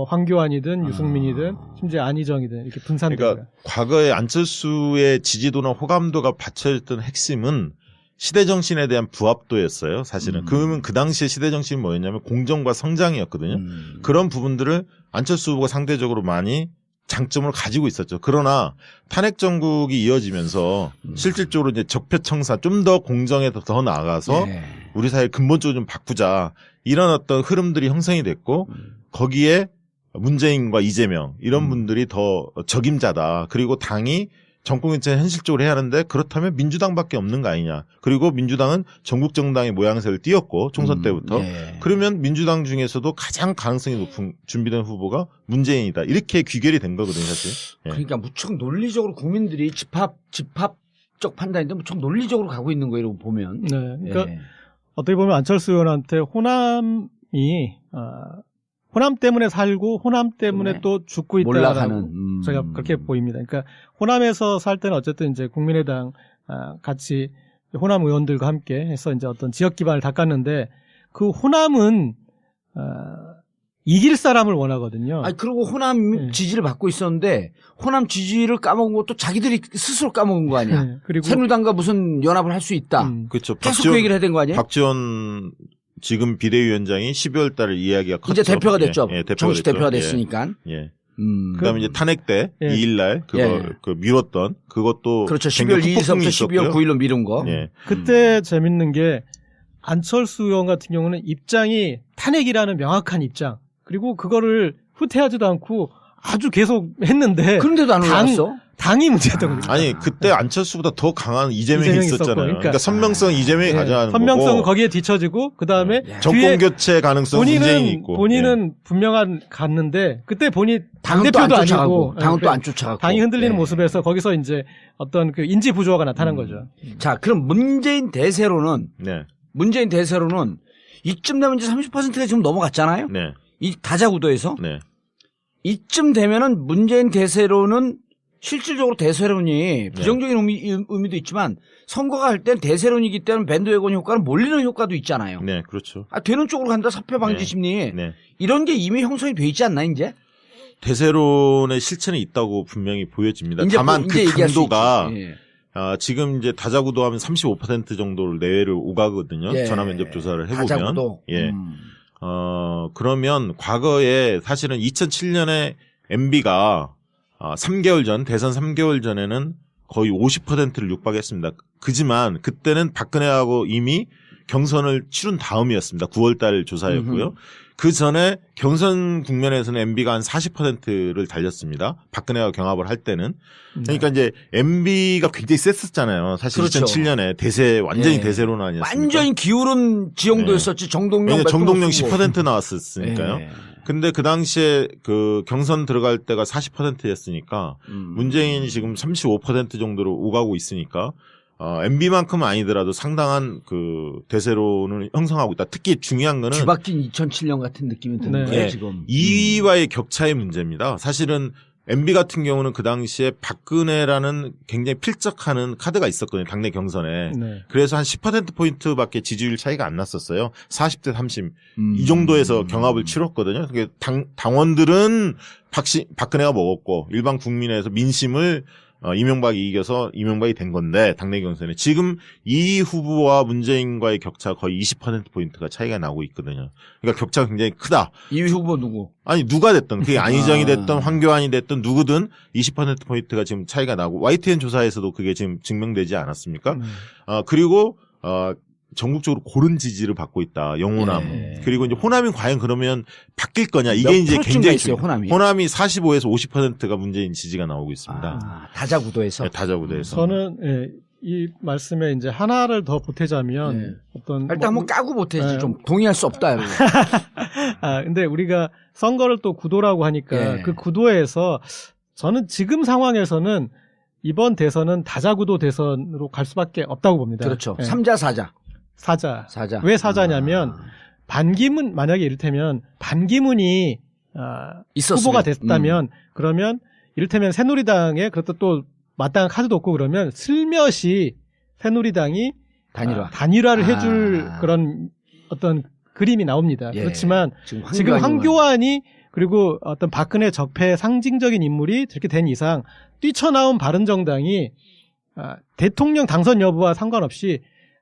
황교안이든 유승민이든 심지어 안희정이든 이렇게 분산돼요. 그러니까 과거에 안철수의 지지도나 호감도가 받쳐졌던 핵심은 시대정신에 대한 부합도였어요. 사실은. 그러면 그 당시에 시대정신이 뭐였냐면 공정과 성장이었거든요. 그런 부분들을 안철수 후보가 상대적으로 많이 장점을 가지고 있었죠. 그러나 탄핵 정국이 이어지면서 실질적으로 이제 적폐청사 좀 더 공정에 더 나아가서 우리 사회 근본적으로 좀 바꾸자 이런 어떤 흐름들이 형성이 됐고 거기에 문재인과 이재명 이런 분들이 더 적임자다. 그리고 당이 정권교체 현실적으로 해야 하는데 그렇다면 민주당밖에 없는 거 아니냐. 그리고 민주당은 전국정당의 모양새를 띄었고 총선 때부터. 그러면 민주당 중에서도 가장 가능성이 높은 준비된 후보가 문재인이다. 이렇게 귀결이 된 거거든요. 사실. 그러니까 무척 논리적으로 국민들이 집합적 판단인데 무척 논리적으로 가고 있는 거예요. 보면. 그러니까 어떻게 보면 안철수 의원한테 호남이 호남 때문에 살고 호남 때문에 또 죽고 있다라고 몰락하는, 제가 그렇게 보입니다. 그러니까 호남에서 살 때는 어쨌든 이제 국민의당 같이 호남 의원들과 함께 해서 이제 어떤 지역 기반을 닦았는데 그 호남은 이길 사람을 원하거든요. 아니, 그리고 호남 지지를 받고 있었는데, 호남 지지를 까먹은 것도 자기들이 스스로 까먹은 거 아니야. 네, 그리고 새누리당과 무슨 연합을 할 수 있다. 그렇죠. 계속 그 얘기를 해야 된 거 아니에요? 박지원 지금 비대위원장이 12월 달에 이야기가 컸죠. 이제 대표가 됐죠. 예, 정식 대표가 됐으니까. 예. 그다음에 이제 탄핵 때 예. 2일 날 그거 그 미뤘던 그것도 그렇죠. 12월 2일서부터 12월 9일로 미룬 거. 예. 그때 재밌는 게 안철수 의원 같은 경우는 입장이 탄핵이라는 명확한 입장. 그리고 그거를 후퇴하지도 않고 아주 계속 했는데. 그런데도 안 올라왔어? 당이 문제였던 거죠. 아니, 그때 안철수보다 더 강한 이재명이 있었잖아요. 그러니까 선명성 이재명이 가져가는 선명성은 거고. 거기에 뒤처지고 그다음에 정권 교체 가능성 문재인이 있고. 본인은 분명한 갔는데 그때 본인이 당은 당대표도 또 안 쫓아가고, 아니고 당은 또 안 쫓아가고. 당이 흔들리는 모습에서 거기서 이제 어떤 그 인지 부조화가 나타난 거죠. 자, 그럼 문재인 대세로는 이쯤 되면 이제 30%가 지금 넘어갔잖아요. 네. 이 다자구도에서 네. 이쯤 되면은 문재인 대세로는 실질적으로 대세론이 부정적인 의미도 있지만 선거가 할 땐 대세론이기 때문에 밴드웨건 효과는 몰리는 효과도 있잖아요. 네, 그렇죠. 되는 쪽으로 간다. 사표 방지 심리. 이런 게 이미 형성이 돼 있지 않나 이제? 대세론의 실체는 있다고 분명히 보여집니다. 다만 그 강도가 지금 이제 다자구도 하면 35% 정도를 내외를 오가거든요. 전화 면접 조사를 해보면. 다자구도. 예. 그러면 과거에 사실은 2007년에 MB가 3개월 전, 대선 3개월 전에는 거의 50%를 육박했습니다. 그지만 그때는 박근혜하고 이미 경선을 치른 다음이었습니다. 9월달 조사였고요. 그 전에 경선 국면에서는 MB가 한 40%를 달렸습니다. 박근혜와 경합을 할 때는. 그러니까 이제 MB가 굉장히 셌었잖아요. 사실 그렇죠. 2007년에 대세, 완전히 대세론 아니었습니까? 완전히 기울은 지형도였었지. 정동영 10% 나왔었으니까요. 근데 그 당시에 그 경선 들어갈 때가 40%였으니까 문재인이 지금 35% 정도로 오가고 있으니까 MB만큼은 아니더라도 상당한 그 대세론을 형성하고 있다. 특히 중요한 거는 뒤바뀐 2007년 같은 느낌이 드는 거예요, 지금. 2위와의 격차의 문제입니다. 사실은 MB 같은 경우는 그 당시에 박근혜라는 굉장히 필적하는 카드가 있었거든요. 당내 경선에. 그래서 한 10%포인트밖에 지지율 차이가 안 났었어요. 40대 30. 이 정도에서 경합을 치렀거든요. 그러니까 당원들은 박근혜가 먹었고 일반 국민에서 민심을 이명박이 이겨서 이명박이 된 건데 당내 경선에 지금 이 후보와 문재인과의 격차 거의 20%포인트가 차이가 나고 있거든요. 그러니까 격차가 굉장히 크다. 2위 후보 누구? 아니 누가 됐든 그게 안희정이 됐든 황교안이 됐든 누구든 20%포인트가 지금 차이가 나고 YTN 조사에서도 그게 지금 증명되지 않았습니까? 그리고 전국적으로 고른 지지를 받고 있다. 영호남. 그리고 이제 호남이 과연 그러면 바뀔 거냐. 이게 이제 굉장히 있어요, 호남이 45에서 50%가 문재인 지지가 나오고 있습니다. 다자구도에서. 네, 다자구도에서. 저는 이 말씀에 이제 하나를 더 보태자면 어떤 일단 한번 까고 보태지. 좀 동의할 수 없다. 근데 우리가 선거를 또 구도라고 하니까 그 구도에서 저는 지금 상황에서는 이번 대선은 다자구도 대선으로 갈 수밖에 없다고 봅니다. 그렇죠. 3자 4자. 사자. 왜 사자냐면 반기문 만약에 이를테면 반기문이 후보가 됐다면 그러면 이를테면 새누리당에 그것도 또 마땅한 카드도 없고 그러면 슬며시 새누리당이 단일화를 해줄 그런 어떤 그림이 나옵니다. 그렇지만 지금 황교안이 그리고 어떤 박근혜 적폐 상징적인 인물이 저렇게 된 이상 뛰쳐나온 바른정당이 대통령 당선 여부와 상관없이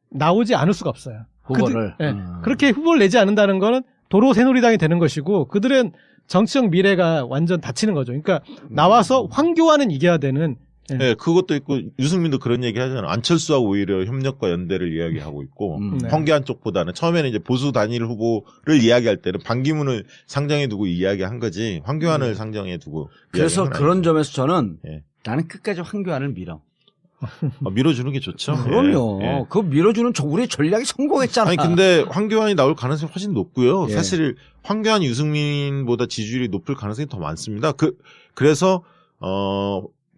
나오지 않을 수가 없어요. 후보를. 그렇게 후보를 내지 않는다는 거는 도로 새누리당이 되는 것이고 그들은 정치적 미래가 완전 닫히는 거죠. 그러니까 나와서 황교안은 이겨야 되는. 네, 그것도 있고 유승민도 그런 얘기 하잖아요. 안철수하고 오히려 협력과 연대를 이야기하고 있고 황교안 쪽보다는 처음에는 이제 보수 단일 후보를 이야기할 때는 반기문을 상정해 두고 이야기한 거지 황교안을 상정해 두고. 그래서 그런 점에서 저는 나는 끝까지 황교안을 밀어. 밀어주는 게 좋죠. 그럼요. 그거 밀어주는 우리의 전략이 성공했잖아. 아니 근데 황교안이 나올 가능성이 훨씬 높고요. 사실 황교안 유승민보다 지지율이 높을 가능성이 더 많습니다. 그래서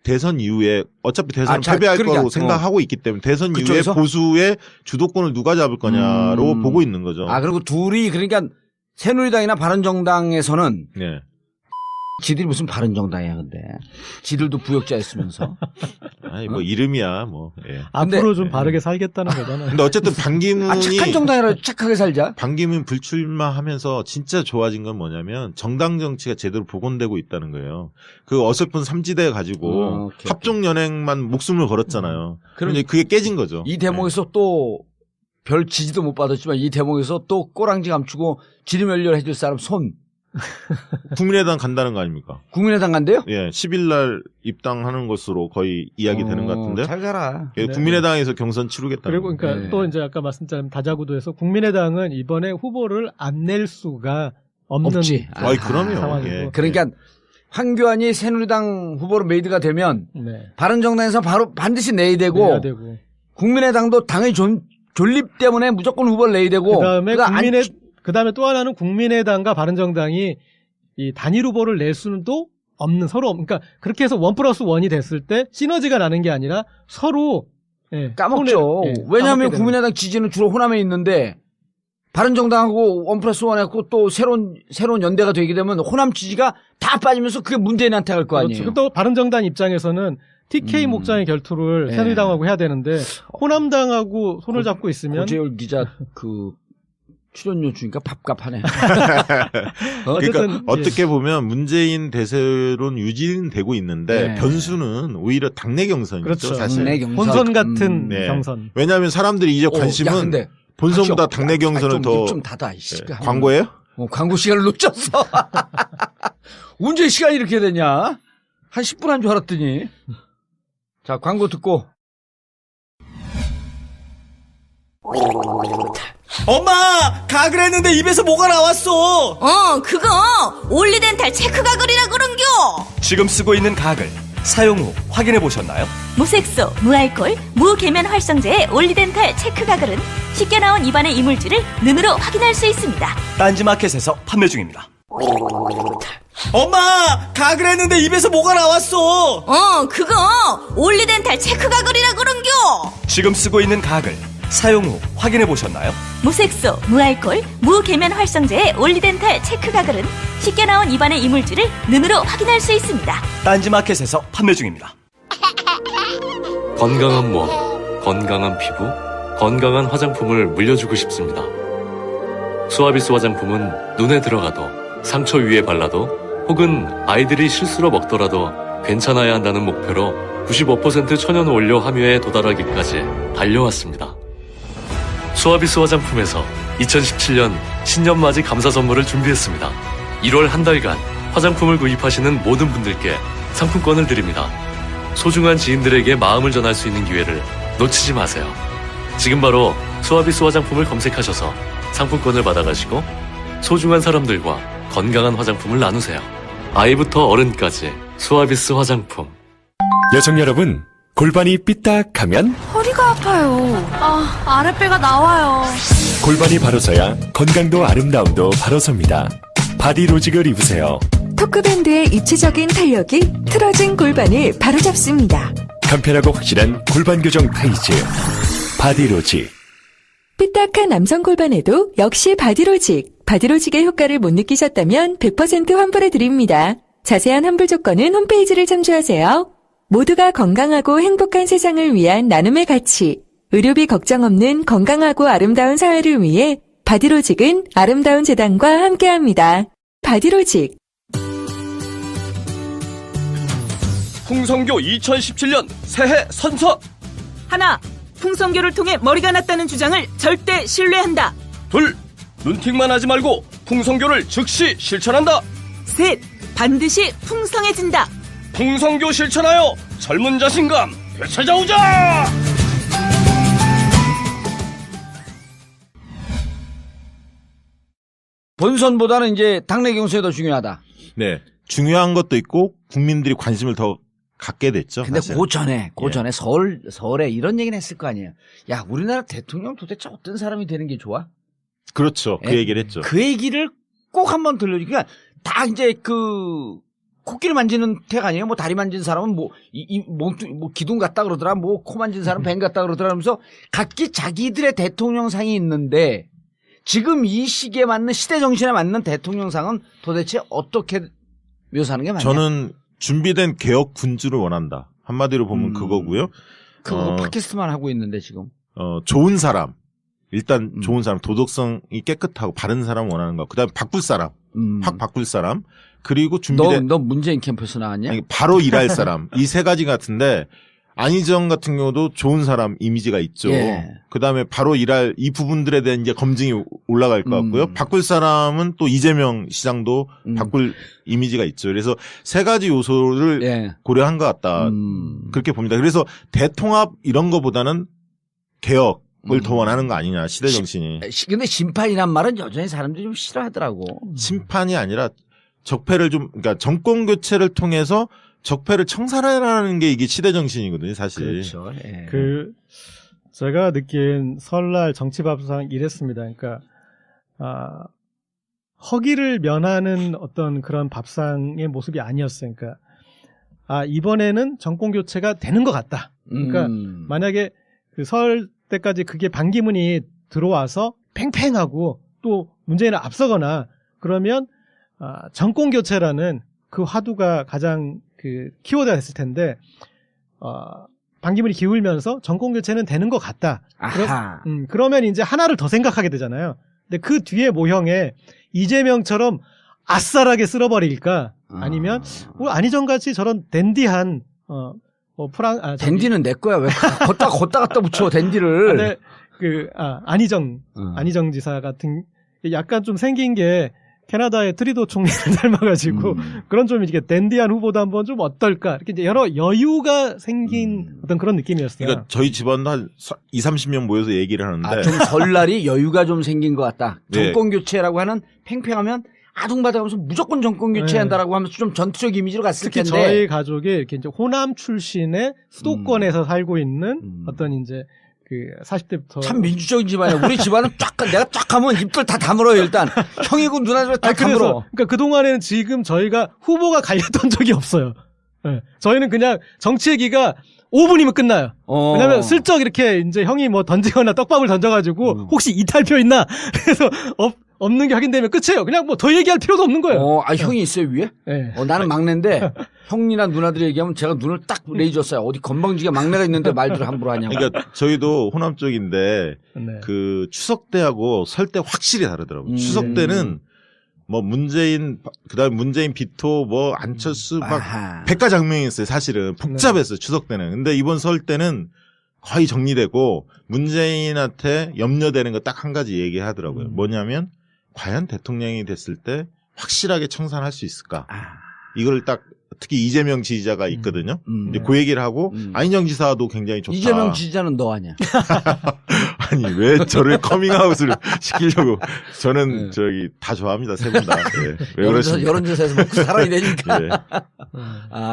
대선 이후에 어차피 대선은 패배할 거라고 생각하고 있기 때문에 대선 이후에 보수의 주도권을 누가 잡을 거냐로 보고 있는 거죠. 그리고 둘이 그러니까 새누리당이나 바른정당에서는 네. 지들이 무슨 바른정당이야, 근데. 지들도 부역자였으면서. 아니, 뭐, 이름이야, 뭐. 예. 앞으로 좀 바르게 살겠다는 거잖아요. 근데 어쨌든 반기문이. 착한 정당이라 착하게 살자. 반기문 불출마하면서 진짜 좋아진 건 뭐냐면 정당 정치가 제대로 복원되고 있다는 거예요. 그 어설픈 삼지대 가지고 합종연행만 목숨을 걸었잖아요. 그런데 그게 깨진 거죠. 이 대목에서 또 별 지지도 못 받았지만 이 대목에서 또 꼬랑지 감추고 지리멸렬 해줄 사람 손. 국민의당 간다는 거 아닙니까? 국민의당 간대요? 예, 10일 날 입당하는 것으로 거의 이야기 되는 것 같은데. 잘 가라. 예, 국민의당에서 경선 치르겠다. 그리고 그러니까 또 이제 아까 말씀드린 다자구도에서 국민의당은 이번에 후보를 안 낼 수가 없는 그럼요. 상황이고. 예. 그러니까 황교안이 새누리당 후보로 메이드가 되면 바른정당에서 바로 반드시 내야 되고 국민의당도 당의 존립 때문에 무조건 후보를 내야 되고 그다음에 또 하나는 국민의당과 바른정당이 이 단일 후보를 낼 수는 또 없는 서로 그러니까 그렇게 해서 1+1이 됐을 때 시너지가 나는 게 아니라 서로 까먹죠. 왜냐하면 국민의당 지지는 주로 호남에 있는데 바른정당하고 1+1 해갖고 또 새로운 연대가 되게 되면 호남 지지가 다 빠지면서 그게 문재인한테 갈 거 아니에요. 그렇죠. 또 바른정당 입장에서는 TK 목장의 결투를 새누리당하고 해야 되는데 호남당하고 손을 잡고 있으면 고재열 기자 출연료 주니까 밥값하네. 그러니까 어떻게 보면 문재인 대세론 유지는 되고 있는데 변수는 오히려 당내 경선이죠. 그렇죠. 사실. 당내 경선. 본선 같은 경선. 왜냐하면 사람들이 이제 관심은 본선보다 당내 경선을 더 좀 닫아. 광고예요? 광고 시간을 놓쳤어. 언제 시간이 이렇게 되냐? 한 10분 한 줄 알았더니. 자, 광고 듣고. 엄마! 가글 했는데 입에서 뭐가 나왔어! 그거 올리덴탈 체크 가글이라 그런겨! 지금 쓰고 있는 가글 사용 후 확인해 보셨나요? 무색소, 무알콜, 무계면 활성제의 올리덴탈 체크 가글은 쉽게 나온 입안의 이물질을 눈으로 확인할 수 있습니다. 딴지마켓에서 판매 중입니다. 엄마! 가글 했는데 입에서 뭐가 나왔어! 그거 올리덴탈 체크 가글이라 그런겨! 지금 쓰고 있는 가글 사용 후 확인해 보셨나요? 무색소, 무알콜, 무계면 활성제의 올리덴탈 체크 가글은 쉽게 나온 입안의 이물질을 눈으로 확인할 수 있습니다. 딴지마켓에서 판매 중입니다. 건강한 몸, 건강한 피부, 건강한 화장품을 물려주고 싶습니다. 수아비스 화장품은 눈에 들어가도 상처 위에 발라도 혹은 아이들이 실수로 먹더라도 괜찮아야 한다는 목표로 95% 천연 원료 함유에 도달하기까지 달려왔습니다. 수아비스 화장품에서 2017년 신년맞이 감사 선물을 준비했습니다. 1월 한 달간 화장품을 구입하시는 모든 분들께 상품권을 드립니다. 소중한 지인들에게 마음을 전할 수 있는 기회를 놓치지 마세요. 지금 바로 수아비스 화장품을 검색하셔서 상품권을 받아가시고 소중한 사람들과 건강한 화장품을 나누세요. 아이부터 어른까지 수아비스 화장품. 여성 여러분, 골반이 삐딱하면 허리가 아파요. 아랫배가 나와요. 골반이 바로 서야 건강도 아름다움도 바로 섭니다. 바디로직을 입으세요. 토크밴드의 입체적인 탄력이 틀어진 골반을 바로잡습니다. 간편하고 확실한 골반 교정 타이즈 바디로직. 삐딱한 남성 골반에도 역시 바디로직. 바디로직의 효과를 못 느끼셨다면 100% 환불해드립니다. 자세한 환불 조건은 홈페이지를 참조하세요. 모두가 건강하고 행복한 세상을 위한 나눔의 가치. 의료비 걱정 없는 건강하고 아름다운 사회를 위해 바디로직은 아름다운 재단과 함께합니다. 바디로직. 풍성교 2017년 새해 선서. 하나, 풍성교를 통해 머리가 났다는 주장을 절대 신뢰한다. 둘, 눈팅만 하지 말고 풍성교를 즉시 실천한다. 셋, 반드시 풍성해진다. 풍성교 실천하여 젊은 자신감 되찾아오자. 본선보다는 이제 당내 경선이 더 중요하다. 네. 중요한 것도 있고 국민들이 관심을 더 갖게 됐죠. 근데 사실. 그 전에 설에 이런 얘기는 했을 거 아니에요. 야, 우리나라 대통령 도대체 어떤 사람이 되는 게 좋아? 그렇죠. 그 얘기를 했죠. 그 얘기를 꼭 한번 들려주니까 다 이제 코끼리 만지는 택 아니에요? 뭐 다리 만진 사람은 뭐 기둥 같다 그러더라. 뭐 코 만진 사람 뱀 같다 그러더라. 하면서 각기 자기들의 대통령상이 있는데 지금 이 시기에 맞는 시대 정신에 맞는 대통령상은 도대체 어떻게 묘사하는 게 맞냐? 저는 준비된 개혁 군주를 원한다. 한마디로 보면 그거고요. 그거 팟캐스트만 하고 있는데 지금. 좋은 사람. 일단 좋은 사람, 도덕성이 깨끗하고 바른 사람 원하는 거. 그다음에 바꿀 사람. 확 바꿀 사람. 그리고 준비된 너 문재인 캠프에서 나왔냐? 아니, 바로 일할 사람. 이 세 가지 같은데 안희정 같은 경우도 좋은 사람 이미지가 있죠. 예. 그다음에 바로 일할 이 부분들에 대한 이제 검증이 올라갈 것 같고요. 바꿀 사람은 또 이재명 시장도 바꿀 이미지가 있죠. 그래서 세 가지 요소를 고려한 것 같다. 그렇게 봅니다. 그래서 대통합 이런 거보다는 개혁을 더 원하는 거 아니냐, 시대 정신이. 근데 심판이란 말은 여전히 사람들이 좀 싫어하더라고. 심판이 아니라 적폐를 그러니까 정권 교체를 통해서 적폐를 청산하라는 게 이게 시대 정신이거든요, 사실. 그렇죠. 예. 제가 느낀 설날 정치밥상 이랬습니다. 그러니까, 허기를 면하는 어떤 그런 밥상의 모습이 아니었어요. 그러니까, 이번에는 정권 교체가 되는 것 같다. 그러니까, 만약에 그 설 때까지 그게 반기문이 들어와서 팽팽하고 또 문재인을 앞서거나 그러면, 정권 교체라는 그 화두가 가장 그 키워드가 됐을 텐데 반기문이 기울면서 정권 교체는 되는 것 같다. 그러면 이제 하나를 더 생각하게 되잖아요. 근데 그 뒤에 모형에 이재명처럼 아싸라게 쓸어버릴까? 아니면 안희정 같이 저런 댄디한 댄디는 내 거야. 왜 걷다 갖다 붙여 댄디를? 안희정 지사 같은 약간 좀 생긴 게 캐나다의 트리도 총리를 닮아가지고 그런 좀 이렇게 댄디한 후보도 한번 좀 어떨까 이렇게 이제 여러 여유가 생긴 어떤 그런 느낌이었어요. 그러니까 저희 집안도 한 20-30명 모여서 얘기를 하는데 좀 설날이 여유가 좀 생긴 것 같다. 정권 교체라고 하는 팽팽하면 아둥바둥하면서 무조건 정권 교체한다라고 하면서 좀 전투적 이미지로 갔을 특히 텐데 저희 가족이 이렇게 이제 호남 출신의 수도권에서 살고 있는 어떤 이제 그 40대부터 참 민주적인 집안이야. 우리 집안은 내가 쫙 하면 입들 다 다물어요. 일단 형이고 누나들 다 다물어. 그러니까 그 동안에는 지금 저희가 후보가 갈렸던 적이 없어요. 네. 저희는 그냥 정치 얘기가 5분이면 끝나요. 왜냐면 슬쩍 이렇게 이제 형이 뭐 던지거나 떡밥을 던져가지고 혹시 이탈표 있나? 그래서 없는 게 확인되면 끝이에요. 그냥 뭐 더 얘기할 필요도 없는 거예요. 형이 있어요, 위에? 네. 나는 막내인데 형이나 누나들이 얘기하면 제가 눈을 딱 레이저 쏴요. 어디 건방지게 막내가 있는데 말들을 함부로 하냐고. 그러니까 저희도 호남 쪽인데 그 추석 때하고 설 때 확실히 다르더라고요. 추석 때는 뭐 그다음에 문재인 비토 뭐 안철수 막 백가장명이었어요. 사실은 복잡했어요. 추석 때는. 근데 이번 설 때는 거의 정리되고 문재인한테 염려되는 거 딱 한 가지 얘기하더라고요. 뭐냐면 과연 대통령이 됐을 때 확실하게 청산할 수 있을까? 이걸 딱 특히 이재명 지지자가 있거든요. 이제 그 얘기를 하고 안희정 지사도 굉장히 좋다. 이재명 지지자는 너 아니야? 아니 왜 저를 커밍아웃을 시키려고? 저는 저기 다 좋아합니다. 세 분 다. 왜 그러십니까? 여론조사에서 먹고 살아야 되니까.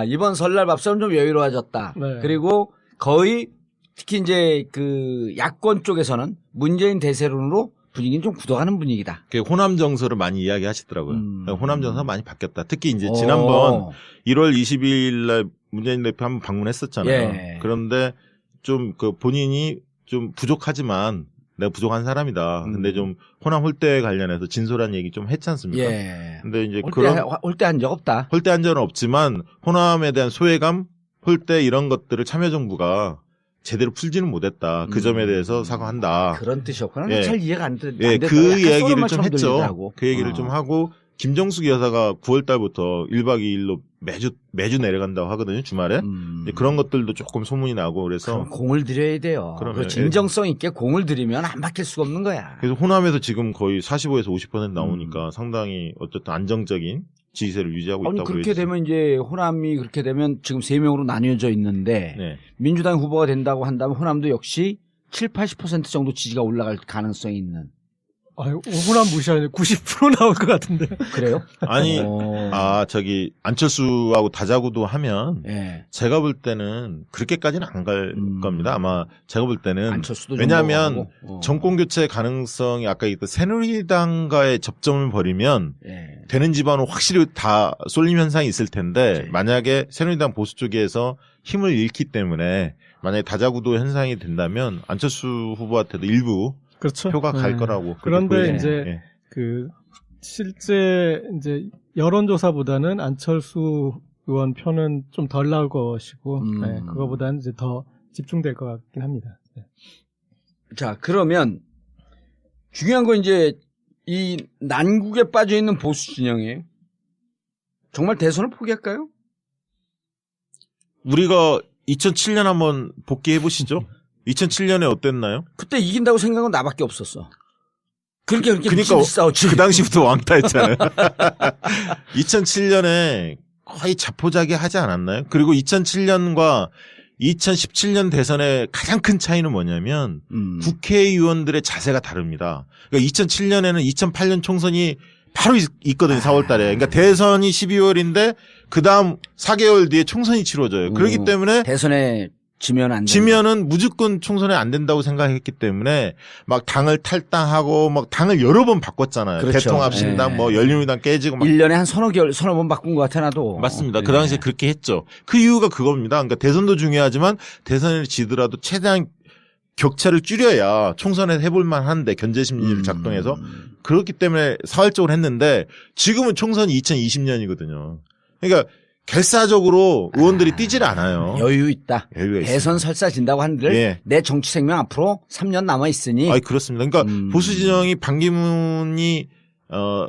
이번 설날 밥상은 좀 여유로워졌다. 그리고 거의 특히 이제 그 야권 쪽에서는 문재인 대세론으로 분위기는 좀 굳어가는 분위기다. 호남 정서를 많이 이야기하시더라고요. 호남 정서가 많이 바뀌었다. 특히 이제 지난번 1월 22일 날 문재인 대표 한번 방문했었잖아요. 그런데 좀 그 본인이 좀 부족하지만 내가 부족한 사람이다. 근데 좀 호남 홀대 관련해서 진솔한 얘기 좀 했지 않습니까? 근데 이제 홀대한 적 없다. 홀대한 적은 없지만 호남에 대한 소외감, 홀대 이런 것들을 참여정부가 제대로 풀지는 못했다. 그 점에 대해서 사과한다. 그런 뜻이었구나. 잘 이해가 안 됐다. 그 얘기를 좀 했죠. 그 얘기를 좀 하고 김정숙 여사가 9월 달부터 1박 2일로 매주 내려간다고 하거든요. 주말에. 그런 것들도 조금 소문이 나고 그래서 공을 들여야 돼요. 그러면 진정성 있게 공을 들이면 안 막힐 수가 없는 거야. 그래서 호남에서 지금 거의 45에서 50% 나오니까 상당히 어쨌든 안정적인 지지세를 유지하고 있다고 그렇게 보여지죠. 되면 이제 호남이 그렇게 되면 지금 3명으로 나뉘어져 있는데 민주당 후보가 된다고 한다면 호남도 역시 7-80% 정도 지지가 올라갈 가능성이 있는. 호남 무시하는데 90% 나올 것 같은데. 그래요? 아니, 저기 안철수하고 다자구도 하면 제가 볼 때는 그렇게까지는 안 갈 겁니다. 아마 제가 볼 때는 왜냐하면 정권 교체 가능성이 아까 얘기했던 새누리당과의 접점을 벌이면 되는 집안은 확실히 다 쏠림 현상이 있을 텐데 만약에 새누리당 보수 쪽에서 힘을 잃기 때문에 만약에 다자구도 현상이 된다면 안철수 후보한테도 일부 그렇죠. 표가 갈 거라고. 그런데 이제 그 실제 이제 여론조사보다는 안철수 의원 표는 좀 덜 나올 것이고 그거보다는 이제 더 집중될 것 같긴 합니다. 자, 그러면 중요한 건 이제 이 난국에 빠져 있는 보수 진영에 정말 대선을 포기할까요? 우리가 2007년 한번 복귀해 보시죠. 2007년에 어땠나요? 그때 이긴다고 생각은 나밖에 없었어. 그러니까 싸웠지. 그 당시부터 왕따했잖아요. 2007년에 거의 자포자기하지 않았나요? 그리고 2007년과 2017년 대선의 가장 큰 차이는 뭐냐면 국회의원들의 자세가 다릅니다. 그러니까 2007년에는 2008년 총선이 바로 있거든요. 4월 달에. 그러니까 대선이 12월인데 그다음 4개월 뒤에 총선이 치러져요. 그렇기 때문에 대선에 지면은 무조건 총선에 안 된다고 생각했기 때문에 막 당을 탈당하고 막 당을 여러 번 바꿨잖아요. 그렇죠. 대통합신당 뭐 열린우리당 깨지고 막 1년에 한 서너 번 바꾼 것 같아 나도. 맞습니다. 그 당시에 그렇게 했죠. 그 이유가 그겁니다. 그러니까 대선도 중요하지만 대선을 지더라도 최대한 격차를 줄여야 총선에 해볼 만한데 견제 심리를 작동해서 그렇기 때문에 사활적으로 했는데 지금은 총선이 2020년이거든요. 그러니까 결사적으로 의원들이 뛰질 않아요. 여유 있다. 여유가 대선 있습니다. 설사 진다고 한들 내 정치 생명 앞으로 3년 남아 있으니. 그렇습니다. 그러니까 보수 진영이 반기문이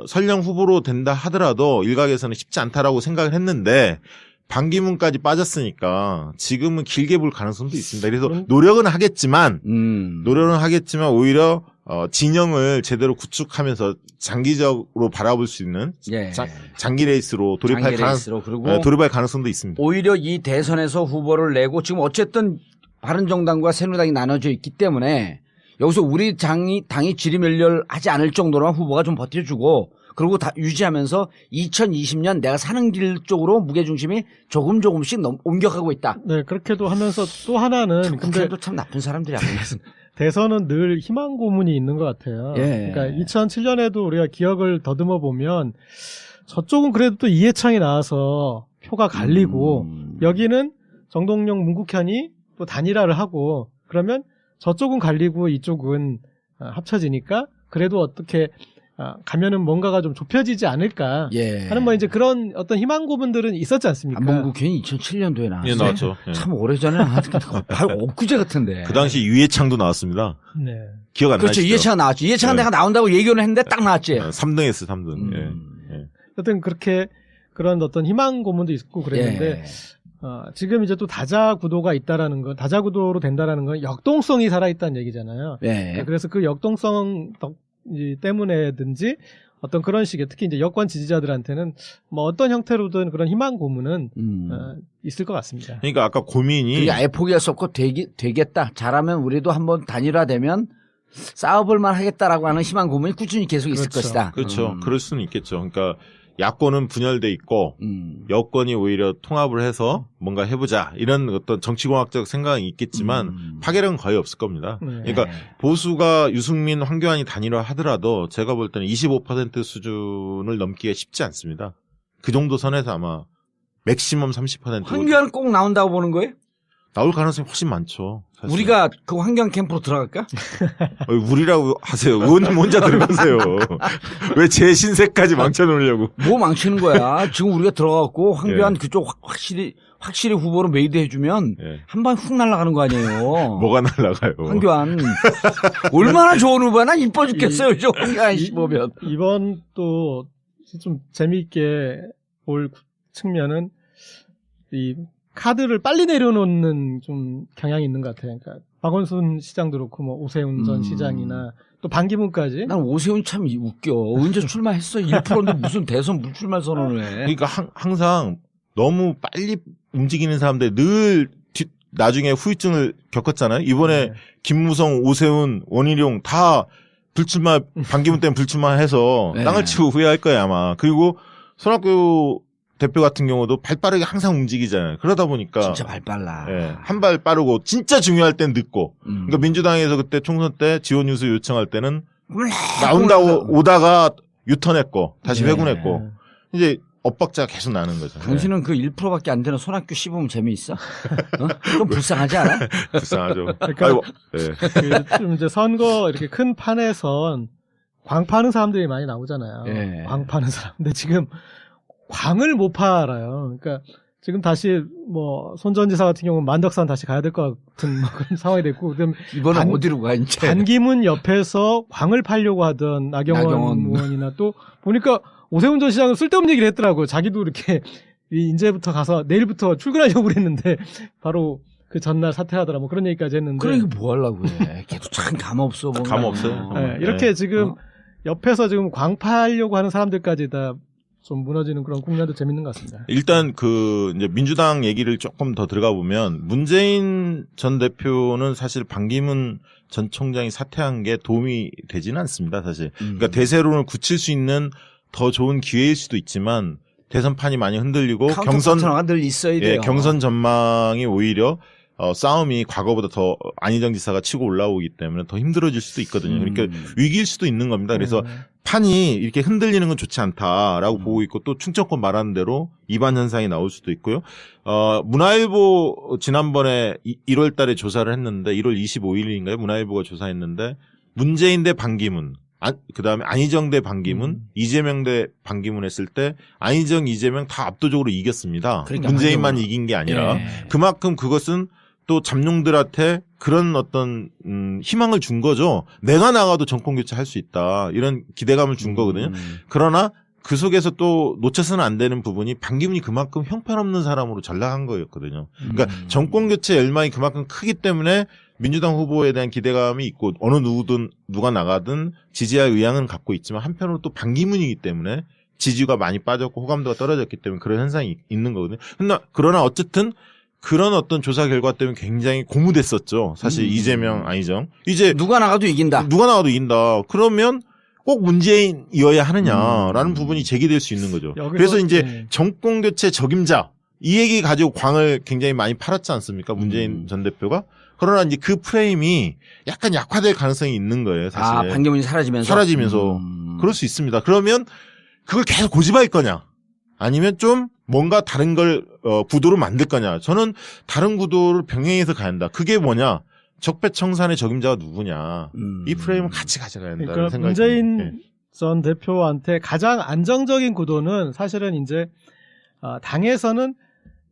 설령 후보로 된다 하더라도 일각에서는 쉽지 않다라고 생각을 했는데 반기문까지 빠졌으니까 지금은 길게 볼 가능성도 있습니다. 그래서 노력은 하겠지만 오히려 진영을 제대로 구축하면서 장기적으로 바라볼 수 있는 장기 레이스로 돌입할 가능성도 있습니다. 오히려 이 대선에서 후보를 내고 지금 어쨌든 바른정당과 새누리당이 나눠져 있기 때문에 여기서 우리 당이 지리멸렬하지 않을 정도로만 후보가 좀 버텨주고 그리고 다 유지하면서 2020년 내가 사는 길 쪽으로 무게중심이 조금씩 옮겨가고 있다. 네, 그렇게도 하면서 또 하나는 근데 참 나쁜 사람들이 아니에요. 대선은 늘 희망 고문이 있는 것 같아요. 그러니까 2007년에도 우리가 기억을 더듬어 보면 저쪽은 그래도 또 이해창이 나와서 표가 갈리고 여기는 정동영, 문국현이 또 단일화를 하고 그러면 저쪽은 갈리고 이쪽은 합쳐지니까 그래도 어떻게 가면은 뭔가가 좀 좁혀지지 않을까 하는 뭐 이제 그런 어떤 희망 고문들은 있었지 않습니까? 문국현이 2007년도에 나왔어요. 나왔죠. 참 오래전에 나왔는데 바로 엊그제 같은데. 그 당시 유해창도 나왔습니다. 기억 안 나시죠? 그렇죠. 유해창 나왔죠. 유해창은 내가 나온다고 얘기를 했는데 딱 나왔지. 3등 했어, 3등. 여튼 그렇게 그런 어떤 희망 고문도 있고 그랬는데 지금 이제 또 다자구도가 있다라는 건 다자구도로 된다라는 건 역동성이 살아있다는 얘기잖아요. 그래서 그 역동성 때문에든지 어떤 그런 식의 특히 이제 여권 지지자들한테는 뭐 어떤 형태로든 그런 희망 고문은 있을 것 같습니다. 그러니까 아까 고민이 그게 아예 포기할 수 없고 되겠다. 잘하면 우리도 한번 단일화되면 싸워볼만 하겠다라고 하는 희망 고문이 꾸준히 계속 있을 것이다. 그렇죠. 그럴 수는 있겠죠. 그러니까 야권은 분열돼 있고 여권이 오히려 통합을 해서 뭔가 해보자 이런 어떤 정치공학적 생각이 있겠지만 파괴력은 거의 없을 겁니다. 그러니까 보수가 유승민, 황교안이 단일화 하더라도 제가 볼 때는 25% 수준을 넘기가 쉽지 않습니다. 그 정도 선에서 아마 맥시멈 30%. 황교안은 꼭 나온다고 보는 거예요? 나올 가능성이 훨씬 많죠. 사실. 우리가 그 환경 캠프로 들어갈까? 우리라고 하세요. 의원님 혼자 들어가세요. 왜 제 신세까지 망쳐놓으려고. 뭐 망치는 거야. 지금 우리가 들어가고 황교안 그쪽 확실히 후보로 메이드해주면 한 방 훅 날아가는 거 아니에요. 뭐가 날아가요? 황교안. 얼마나 좋은 후보야. 난 이뻐 죽겠어요. 저 황교안 씨 보면. 이번 또 좀 재미있게 볼 측면은 이 카드를 빨리 내려놓는 좀 경향이 있는 것 같아요. 그러니까 박원순 시장도 그렇고 뭐 오세훈 전 시장이나 또 반기문까지. 난 오세훈 참 웃겨. 언제 출마했어? 1%인데 무슨 대선 무출마 선언을 해. 그러니까 항상 너무 빨리 움직이는 사람들 늘 나중에 후유증을 겪었잖아요. 이번에 김무성, 오세훈, 원희룡 다 불출마, 반기문 때문에 불출마해서 땅을 치고 후회할 거예요 아마. 그리고 손학규 대표 같은 경우도 발 빠르게 항상 움직이잖아요. 그러다 보니까 진짜 발 빨라. 한 발 빠르고 진짜 중요할 땐 늦고. 그러니까 민주당에서 그때 총선 때 지원 유수 요청할 때는 나온다고 오다가 유턴했고 다시 회군했고 이제 엇박자가 계속 나는 거죠. 당신은 그 1%밖에 안 되는 손학규 씹으면 재미있어? 좀 불쌍하지 않아? 불쌍하죠. 그러니까 좀 이제 선거 이렇게 큰 판에선 광 파는 사람들이 많이 나오잖아요. 예. 광 파는 사람. 근데 지금 광을 못 팔아요. 그러니까 지금 다시 뭐 손전지사 같은 경우는 만덕산 다시 가야 될 것 같은 그런 상황이 됐고, 이번엔 어디로 가 이제? 반기문 옆에서 광을 팔려고 하던 나경원 의원이나 또 보니까 오세훈 전 시장은 쓸데없는 얘기를 했더라고요. 자기도 이렇게 이제부터 가서 내일부터 출근하려고 그랬는데 바로 그 전날 사퇴하더라 뭐 그런 얘기까지 했는데. 그러니까 뭐 하려고 해. 걔도 참 감 없어. 감 없어요. 네, 이렇게 지금 옆에서 지금 광 팔려고 하는 사람들까지 다 좀 무너지는 그런 국면도 재밌는 것 같습니다. 일단 이제 민주당 얘기를 조금 더 들어가 보면 문재인 전 대표는 사실 반기문 전 총장이 사퇴한 게 도움이 되지는 않습니다, 사실. 그러니까 대세론을 굳힐 수 있는 더 좋은 기회일 수도 있지만 대선판이 많이 흔들리고 경선 늘 있어야 돼요. 경선 전망이 오히려 싸움이 과거보다 더 안희정 지사가 치고 올라오기 때문에 더 힘들어질 수도 있거든요. 그러니까 위기일 수도 있는 겁니다. 그래서 판이 이렇게 흔들리는 건 좋지 않다라고 보고 있고 또 충청권 말하는 대로 이반 현상이 나올 수도 있고요. 문화일보 지난번에 1월 달에 조사를 했는데 1월 25일인가요? 문화일보가 조사했는데 문재인 대 반기문, 그다음에 안희정 대 반기문, 이재명 대 반기문 했을 때 안희정, 이재명 다 압도적으로 이겼습니다. 그러니까 문재인만 이긴 게 아니라 그만큼 그것은 또 잠룡들한테 그런 어떤 희망을 준 거죠. 내가 나가도 정권 교체할 수 있다. 이런 기대감을 준 거거든요. 그러나 그 속에서 또 놓쳐서는 안 되는 부분이 반기문이 그만큼 형편없는 사람으로 전락한 거였거든요. 그러니까 정권 교체 열망이 그만큼 크기 때문에 민주당 후보에 대한 기대감이 있고 어느 누가 나가든 지지할 의향은 갖고 있지만 한편으로 또 반기문이기 때문에 지지가 많이 빠졌고 호감도가 떨어졌기 때문에 그런 현상이 있는 거거든요. 그러나 어쨌든 그런 어떤 조사 결과 때문에 굉장히 고무됐었죠. 사실 이재명, 안희정. 이제 누가 나가도 이긴다. 그러면 꼭 문재인이어야 하느냐라는 부분이 제기될 수 있는 거죠. 그래서 이제 정권 교체 적임자 이 얘기 가지고 광을 굉장히 많이 팔았지 않습니까? 문재인 전 대표가. 그러나 이제 그 프레임이 약간 약화될 가능성이 있는 거예요, 사실. 반기문이 사라지면서. 그럴 수 있습니다. 그러면 그걸 계속 고집할 거냐? 아니면 좀 뭔가 다른 걸 구도로 만들 거냐? 저는 다른 구도를 병행해서 가야 한다. 그게 뭐냐? 적폐청산의 적임자가 누구냐? 이 프레임을 같이 가져가야 한다는 그러니까 생각이 문재인 전 대표한테 가장 안정적인 구도는 사실은 이제 당에서는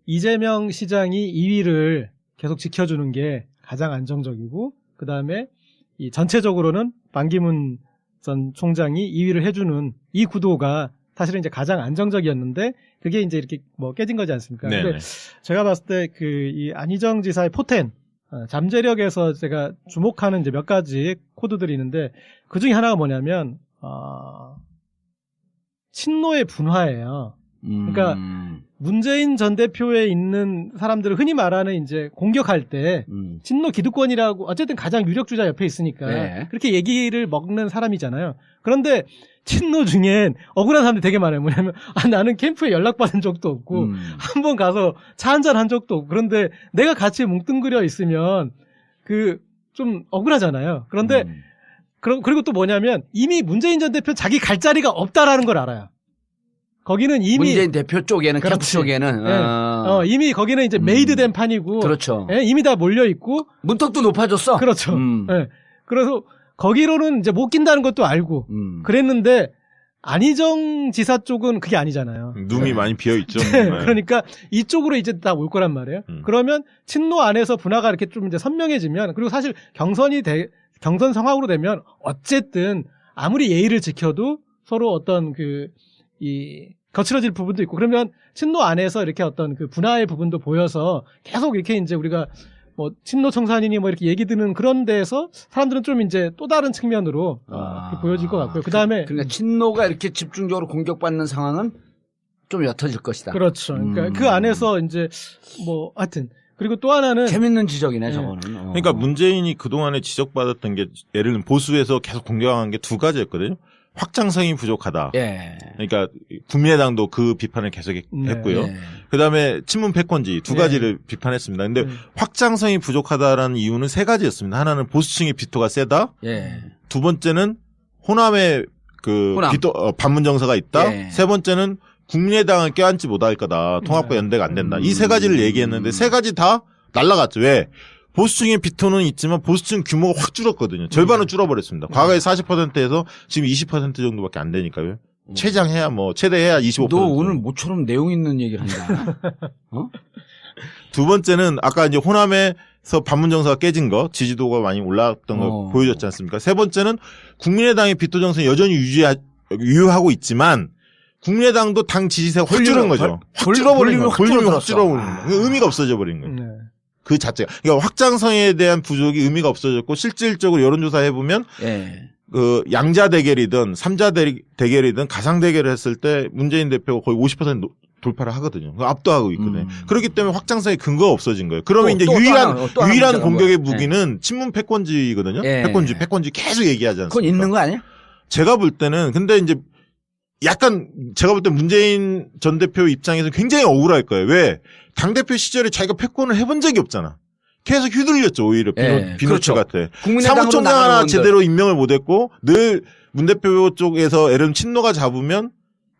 이재명 시장이 2위를 계속 지켜주는 게 가장 안정적이고, 그 다음에 이 전체적으로는 반기문 전 총장이 2위를 해주는 이 구도가 사실은 이제 가장 안정적이었는데 그게 이제 이렇게 뭐 깨진 거지 않습니까? 근데 제가 봤을 때 이 안희정 지사의 포텐, 잠재력에서 제가 주목하는 이제 몇 가지 코드들이 있는데 그 중에 하나가 뭐냐면 친노의 분화예요. 그러니까 문재인 전 대표에 있는 사람들을 흔히 말하는 이제 공격할 때 친노 기득권이라고 어쨌든 가장 유력 주자 옆에 있으니까 그렇게 얘기를 먹는 사람이잖아요. 그런데 친노 중엔 억울한 사람들이 되게 많아요. 뭐냐면 나는 캠프에 연락받은 적도 없고 한번 가서 차 한잔 한 적도 없고 그런데 내가 같이 뭉뚱그려 있으면 좀 억울하잖아요. 그런데 그리고 또 뭐냐면 이미 문재인 전 대표 자기 갈 자리가 없다라는 걸 알아요. 거기는 이미 문재인 대표 쪽에는 캠프 쪽에는 이미 거기는 이제 메이드된 판이고 그렇죠. 이미 다 몰려 있고 문턱도 높아졌어. 그렇죠. 그래서 거기로는 이제 못 낀다는 것도 알고 그랬는데 안희정 지사 쪽은 그게 아니잖아요. 눈이 많이 비어 있죠. 그러니까 이쪽으로 이제 다 올 거란 말이에요. 그러면 친노 안에서 분화가 이렇게 좀 이제 선명해지면 그리고 사실 경선 상황으로 되면 어쨌든 아무리 예의를 지켜도 서로 어떤 거칠어질 부분도 있고 그러면 친노 안에서 이렇게 어떤 그 분화의 부분도 보여서 계속 이렇게 이제 우리가 뭐 친노 청산이니 뭐 이렇게 얘기 드는 그런 데에서 사람들은 좀 이제 또 다른 측면으로 보여질 것 같고요. 그다음에 그러니까 친노가 이렇게 집중적으로 공격받는 상황은 좀 옅어질 것이다. 그렇죠. 그러니까 그 안에서 이제 뭐 하여튼 그리고 또 하나는 재밌는 지적이네 저거는. 그러니까 문재인이 그동안에 지적받았던 게 예를 들면 보수에서 계속 공격한 게 두 가지였거든요. 확장성이 부족하다. 그러니까 국민의당도 그 비판을 계속 했고요. 그다음에 친문 패권지 두 가지를 비판했습니다. 근데 확장성이 부족하다라는 이유는 세 가지였습니다. 하나는 보수층의 비토가 세다. 두 번째는 호남의 반문 정서가 있다. 세 번째는 국민의당을 껴안지 못할 거다. 통합과 연대가 안 된다. 이 세 가지를 얘기했는데 세 가지 다 날라갔죠. 왜? 보수층의 비토는 있지만 보수층 규모가 확 줄었거든요. 절반은 줄어버렸습니다. 과거에 40%에서 지금 20% 정도밖에 안 되니까요. 최장해야 뭐 최대해야 25%. 너 오늘 모처럼 내용 있는 얘기를 한다. 어? 두 번째는 아까 이제 호남에서 반문정서가 깨진 거, 지지도가 많이 올라왔던 걸 보여줬지 않습니까? 세 번째는 국민의당의 비토 정세는 여전히 유효하고 있지만 국민의당도 당 지지세가 확 줄은 거죠. 확 줄어버린 거예요. 볼륨이 확 줄어버린 거예요. 의미가 없어져 버린 거예요. 네. 그 자체가. 그러니까 확장성에 대한 부족이 의미가 없어졌고 실질적으로 여론조사 해보면 그 양자 대결이든 삼자 대결이든 가상 대결을 했을 때 문재인 대표가 거의 50% 돌파를 하거든요. 압도하고 있거든요. 그렇기 때문에 확장성의 근거가 없어진 거예요. 그러면 이제 유일한 공격의 무기는 친문 패권주의거든요. 패권주의 계속 얘기하지 않습니까? 그건 있는 거 아니야? 제가 볼 때는 근데 이제 약간 제가 볼 때 문재인 전 대표 입장에서 굉장히 억울할 거예요. 왜? 당대표 시절에 자기가 패권을 해본 적이 없잖아. 계속 휘둘렸죠. 오히려 비노츠 같아. 사무총장 하나 제대로 임명을 못했고 늘 문 대표 쪽에서 예를 친노가 잡으면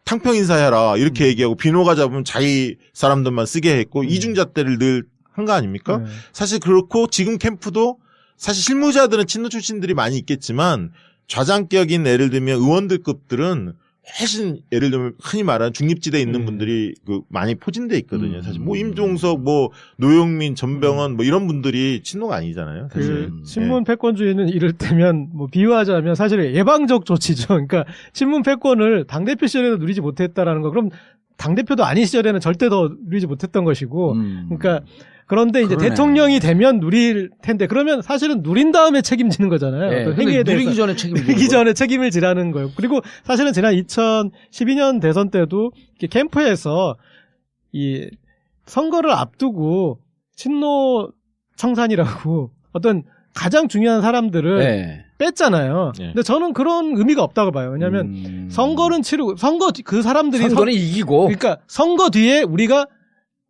탕평 인사해라 이렇게 얘기하고 비노가 잡으면 자기 사람들만 쓰게 했고 이중잣대를 늘 한 거 아닙니까? 사실 그렇고 지금 캠프도 사실 실무자들은 친노 출신들이 많이 있겠지만 좌장격인 예를 들면 의원들급들은 훨씬 예를 들면 흔히 말하는 중립지대에 있는 분들이 그 많이 포진돼 있거든요. 사실 뭐 임종석, 뭐 노영민, 전병헌 뭐 이런 분들이 친노가 아니잖아요. 사실. 친문 패권주의는 이를테면 뭐 비유하자면 사실 예방적 조치죠. 그러니까 친문 패권을 당대표 시절에도 누리지 못했다라는 거. 그럼 당대표도 아닌 시절에는 절대 더 누리지 못했던 것이고. 그러니까 그런데 이제 대통령이 되면 누릴 텐데 그러면 사실은 누린 다음에 책임지는 거잖아요. 네, 어떤 행위에 대해서 누리기 전에 책임을 지라는 거예요. 그리고 사실은 지난 2012년 대선 때도 캠프에서 이 선거를 앞두고 친노 청산이라고 어떤 가장 중요한 사람들을 뺐잖아요. 근데 저는 그런 의미가 없다고 봐요. 왜냐하면 선거는 치르고 그 사람들이 선거는 이기고 그러니까 선거 뒤에 우리가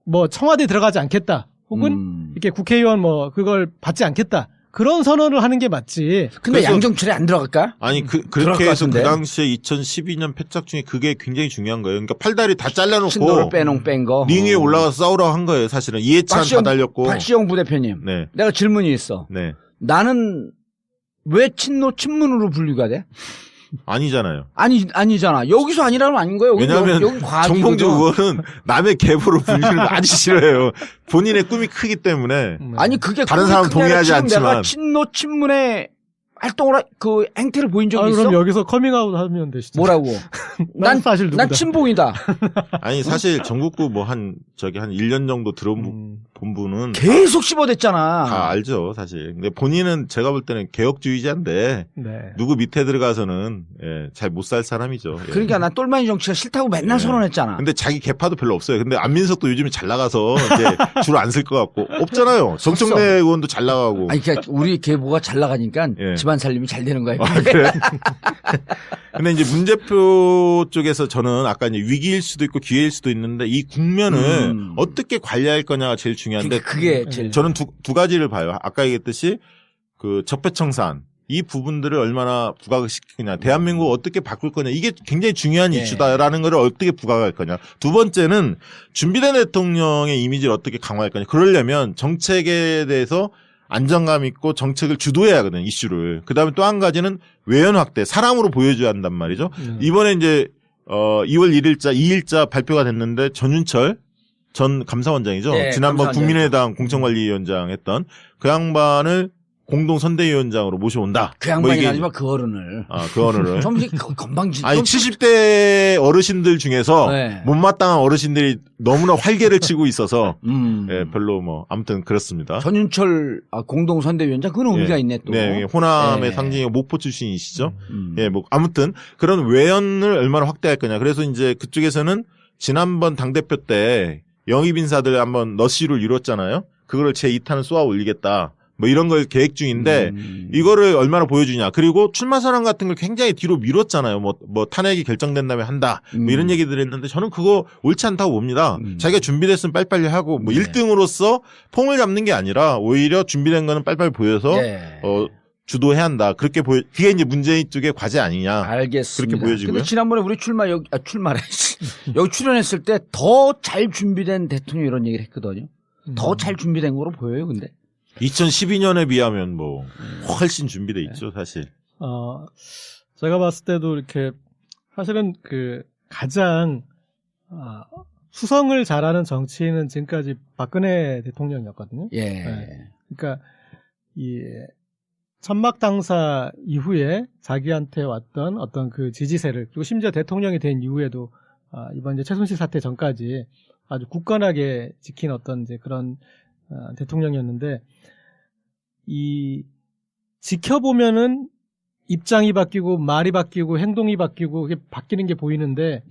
뭐 청와대 들어가지 않겠다. 혹은 이렇게 국회의원 뭐 그걸 받지 않겠다. 그런 선언을 하는 게 맞지. 근데 양정철에 안 들어갈까? 아니 그렇게 해서 그 당시에 2012년 패착 중에 그게 굉장히 중요한 거예요. 그러니까 팔다리 다 잘라놓고 신도를 뺀 거. 링 위에 올라가서 싸우라고 한 거예요. 사실은 이해찬 다 달렸고. 박시영 부대표님. 내가 질문이 있어. 나는 왜 친문으로 분류가 돼? 아니잖아요. 아니잖아. 여기서 아니라면 아닌 거예요. 왜냐하면 정봉주 의원은 남의 계보로 분류를 아주 싫어해요. 본인의 꿈이 크기 때문에. 아니 그게 다른 사람 동의하지 않지만. 내가 친문의 활동을 그 행태를 보인 적이 있어? 그럼 여기서 커밍아웃 하면 되시죠. 뭐라고? 난 사실 난 친봉이다. 아니 사실 전국구 뭐 한 1년 정도 들어본 분은 계속 씹어댔잖아. 다 알죠, 사실. 근데 본인은 제가 볼 때는 개혁주의자인데 누구 밑에 들어가서는 잘 못 살 사람이죠. 그러니까 난 똘마니 정치가 싫다고 맨날 선언했잖아. 근데 자기 개파도 별로 없어요. 근데 안민석도 요즘에 잘 나가서 이제 줄 안 쓸 것 같고 없잖아요. 정청래 의원도 잘 나가고. 아니 그러니까 우리 계보가 잘 나가니까 집안 살림이 잘 되는 거예요. 그래. 근데 이제 문 대표 쪽에서 저는 아까 이제 위기일 수도 있고 기회일 수도 있는데 이 국면을 어떻게 관리할 거냐가 제일 중요한데 그게 제일 저는 두 가지를 봐요. 아까 얘기했듯이 그 적폐청산 이 부분들을 얼마나 부각을 시키느냐, 대한민국을 어떻게 바꿀 거냐 이게 굉장히 중요한 이슈다라는 걸 어떻게 부각할 거냐. 두 번째는 준비된 대통령의 이미지를 어떻게 강화할 거냐. 그러려면 정책에 대해서 안정감 있고 정책을 주도해야 하거든요, 이슈를. 그 다음에 또 한 가지는 외연 확대, 사람으로 보여줘야 한단 말이죠. 이번에 이제, 2월 1일자, 2일자 발표가 됐는데 전윤철 전 감사원장이죠. 지난번 국민의당 공천관리위원장 했던 그 양반을 공동선대위원장으로 모셔온다. 그 양반이 아니지만 그 어른을. 그 어른을. 좀 건방지. 아니 70대 어르신들 중에서 못마땅한 어르신들이 너무나 활개를 치고 있어서 별로 뭐 아무튼 그렇습니다. 전윤철 공동선대위원장 그건 의미가 있네 또. 네, 호남의 상징이 목포 출신이시죠. 뭐 아무튼 그런 외연을 얼마나 확대할 거냐. 그래서 이제 그쪽에서는 지난번 당대표 때 영입 인사들 한번 너시를 이뤘잖아요. 그거를 제2탄을 쏘아 올리겠다. 뭐 이런 걸 계획 중인데 이거를 얼마나 보여주냐. 그리고 출마 선언 같은 걸 굉장히 뒤로 미뤘잖아요. 뭐 탄핵이 결정된 다음에 한다. 뭐 이런 얘기들 했는데 저는 그거 옳지 않다고 봅니다. 자기가 준비됐으면 빨리빨리 하고 뭐 1등으로서 폼을 잡는 게 아니라 오히려 준비된 거는 빨리빨리 보여서 주도해야 한다. 그렇게 그게 이제 문재인 쪽의 과제 아니냐. 알겠습니다. 그렇게 보여지고요. 근데 지난번에 우리 출마래 여기 출연했을 때 더 잘 준비된 대통령 이런 얘기를 했거든요. 더 잘 준비된 거로 보여요, 근데. 2012년에 비하면 뭐 훨씬 준비돼 있죠, 사실. 제가 봤을 때도 이렇게 사실은 그 가장 수성을 잘하는 정치인은 지금까지 박근혜 대통령이었거든요. 예. 네. 그러니까 이 천막 당사 이후에 자기한테 왔던 어떤 그 지지세를 그리고 심지어 대통령이 된 이후에도 이번 이제 최순실 사태 전까지 아주 굳건하게 지킨 어떤 이제 그런 대통령이었는데 이 지켜보면은 입장이 바뀌고 말이 바뀌고 행동이 바뀌고 그게 바뀌는 게 보이는데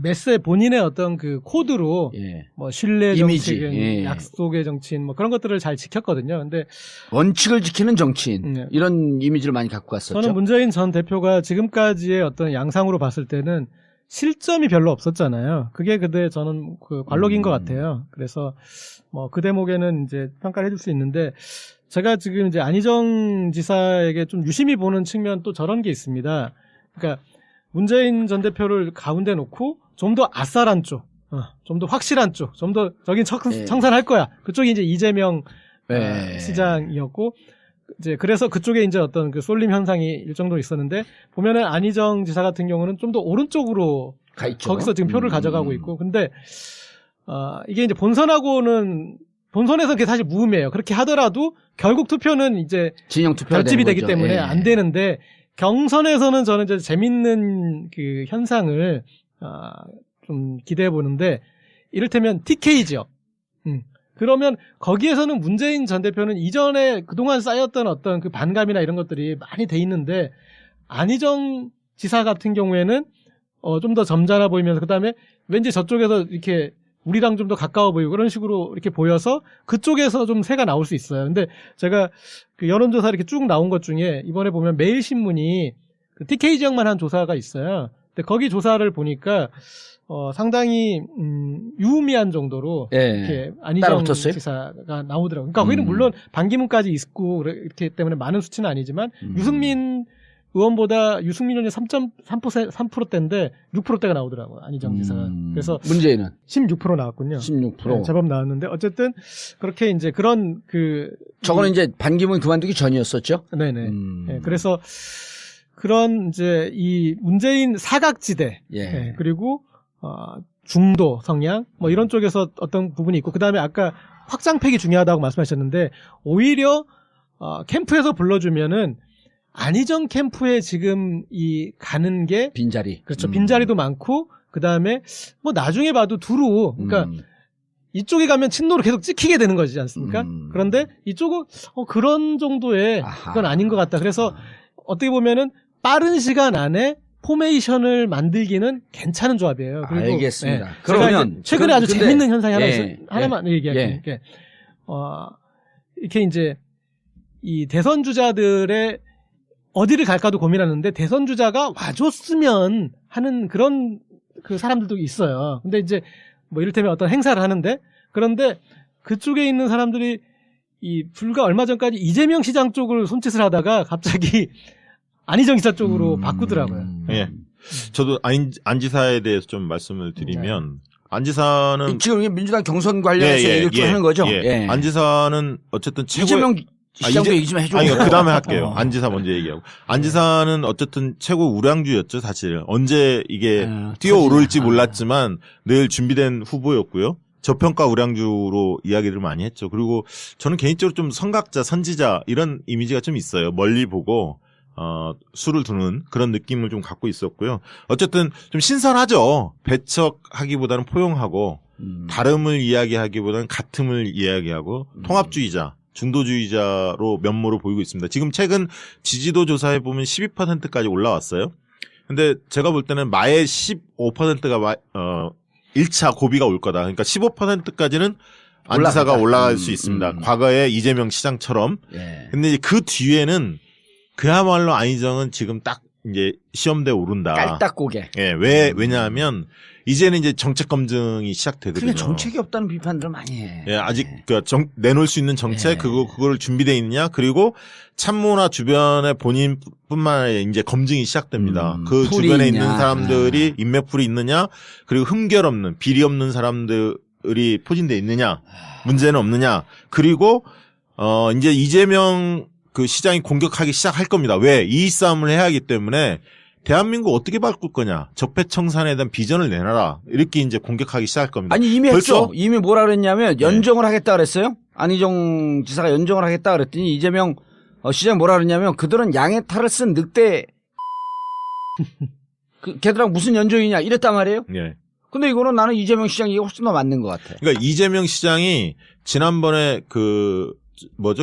메세 본인의 어떤 그 코드로 뭐 신뢰 정치인, 약속의 정치인 뭐 그런 것들을 잘 지켰거든요. 근데 원칙을 지키는 정치인 이런 이미지를 많이 갖고 갔었죠. 저는 문재인 전 대표가 지금까지의 어떤 양상으로 봤을 때는 실점이 별로 없었잖아요. 그게 근데 저는 그 관록인 것 같아요. 그래서 뭐 그 대목에는 이제 평가를 해줄 수 있는데 제가 지금 이제 안희정 지사에게 좀 유심히 보는 측면 또 저런 게 있습니다. 그러니까 문재인 전 대표를 가운데 놓고 좀 더 아싸란 쪽, 좀 더 확실한 쪽, 좀 더 저긴 청산할 거야. 그쪽이 이제 이재명 시장이었고 이제 그래서 그쪽에 이제 어떤 그 쏠림 현상이 일정도 있었는데 보면은 안희정 지사 같은 경우는 좀 더 오른쪽으로 가 있죠. 거기서 지금 표를 가져가고 있고 근데 이게 이제 본선에서 그게 사실 무음이에요. 그렇게 하더라도 결국 투표는 이제 진영 투표가 결집이 되는 되기 거죠. 때문에 안 되는데 경선에서는 저는 이제 재밌는 그 현상을 좀 기대해 보는데 이를테면 TK 지역. 그러면 거기에서는 문재인 전 대표는 이전에 그동안 쌓였던 어떤 그 반감이나 이런 것들이 많이 돼 있는데 안희정 지사 같은 경우에는 좀 더 점잖아 보이면서 그다음에 왠지 저쪽에서 이렇게 우리랑 좀 더 가까워 보이고 그런 식으로 이렇게 보여서 그쪽에서 좀 새가 나올 수 있어요. 근데 제가 그 여론조사 이렇게 쭉 나온 것 중에 이번에 보면 매일신문이 그 TK 지역만 한 조사가 있어요. 근데 거기 조사를 보니까 상당히 유의미한 정도로 이렇게 안희정 지사가 나오더라고요. 그러니까 거기는 물론 반기문까지 있고 그렇기 때문에 많은 수치는 아니지만 유승민 의원보다 유승민 의원이 3%대인데 6%대가 나오더라고요. 안희정 지사가. 그래서 문재인은 16% 나왔군요. 16%. 네, 제법 나왔는데 어쨌든 그렇게 이제 그런 저거는 이제 반기문 그만두기 전이었었죠. 네네. 네, 그래서 그런 이제 이 문재인 사각지대 그리고 중도 성향 뭐 이런 쪽에서 어떤 부분이 있고 그다음에 아까 확장팩이 중요하다고 말씀하셨는데 오히려 캠프에서 불러주면은 안희정 캠프에 지금 가는 게 빈자리. 그렇죠. 빈자리도 많고 그다음에 뭐 나중에 봐도 두루 그러니까 이쪽에 가면 친노로 계속 찍히게 되는 거지 않습니까? 그런데 이쪽은 그런 정도의 그건 아닌 것 같다. 그래서 어떻게 보면은 빠른 시간 안에 포메이션을 만들기는 괜찮은 조합이에요. 그리고 알겠습니다. 그러면 최근에 아주 재밌는 현상이 하나 있어요. 하나만 얘기할게요. 이렇게 이제 이 대선 주자들의 어디를 갈까도 고민하는데 대선 주자가 와줬으면 하는 그런 그 사람들도 있어요. 근데 이제 뭐 이를테면 어떤 행사를 하는데 그런데 그쪽에 있는 사람들이 불과 얼마 전까지 이재명 시장 쪽을 손짓을 하다가 갑자기 안희정 지사 쪽으로 바꾸더라고요. 예. 저도 안 지사에 대해서 좀 말씀을 드리면 안 지사는 지금 민주당 경선 관련해서 얘기를 좀 하는 거죠. 안 지사는 어쨌든 이재명 시장도 얘기 좀 해줘. 아니, 그 다음에 할게요. 안 지사 먼저 얘기하고. 안 지사는 어쨌든 최고 우량주였죠, 사실. 언제 이게 뛰어오를지 몰랐지만 늘 준비된 후보였고요. 저평가 우량주로 이야기를 많이 했죠. 그리고 저는 개인적으로 좀 선각자, 선지자 이런 이미지가 좀 있어요. 멀리 보고 수를 두는 그런 느낌을 좀 갖고 있었고요. 어쨌든 좀 신선하죠. 배척하기보다는 포용하고 다름을 이야기하기보다는 같음을 이야기하고 통합주의자. 중도주의자로 면모를 보이고 있습니다. 지금 최근 지지도 조사해 보면 12%까지 올라왔어요. 근데 제가 볼 때는 마의 15%가 1차 고비가 올 거다. 그러니까 15%까지는 안 지사가 올라갈 수 있습니다. 과거에 이재명 시장처럼. 근데 이제 그 뒤에는 그야말로 안희정은 지금 딱 이제 시험대에 오른다. 깔딱고개. 왜냐하면 이제는 이제 정책 검증이 시작되거든요. 그러니까 정책이 없다는 비판들 많이 해. 예, 아직 내놓을 수 있는 정책 그거를 준비돼 있느냐 그리고 참모나 주변의 본인뿐만 아니라 이제 검증이 시작됩니다. 그 주변에 있는 사람들이 인맥풀이 있느냐 그리고 흠결 없는 비리 없는 사람들이 포진돼 있느냐 문제는 없느냐 그리고 이제 이재명 그 시장이 공격하기 시작할 겁니다. 왜? 이익 싸움을 해야 하기 때문에 대한민국 어떻게 바꿀 거냐. 적폐청산에 대한 비전을 내놔라. 이렇게 이제 공격하기 시작할 겁니다. 아니 이미 벌써? 했죠. 이미 뭐라 그랬냐면 연정을 하겠다 그랬어요. 안희정 지사가 연정을 하겠다 그랬더니 이재명 시장이 뭐라 그랬냐면 그들은 양의 탈을 쓴 늑대 걔들랑 무슨 연정이냐 이랬단 말이에요. 예. 근데 이거는 나는 이재명 시장 이게 훨씬 더 맞는 것 같아. 그러니까 이재명 시장이 지난번에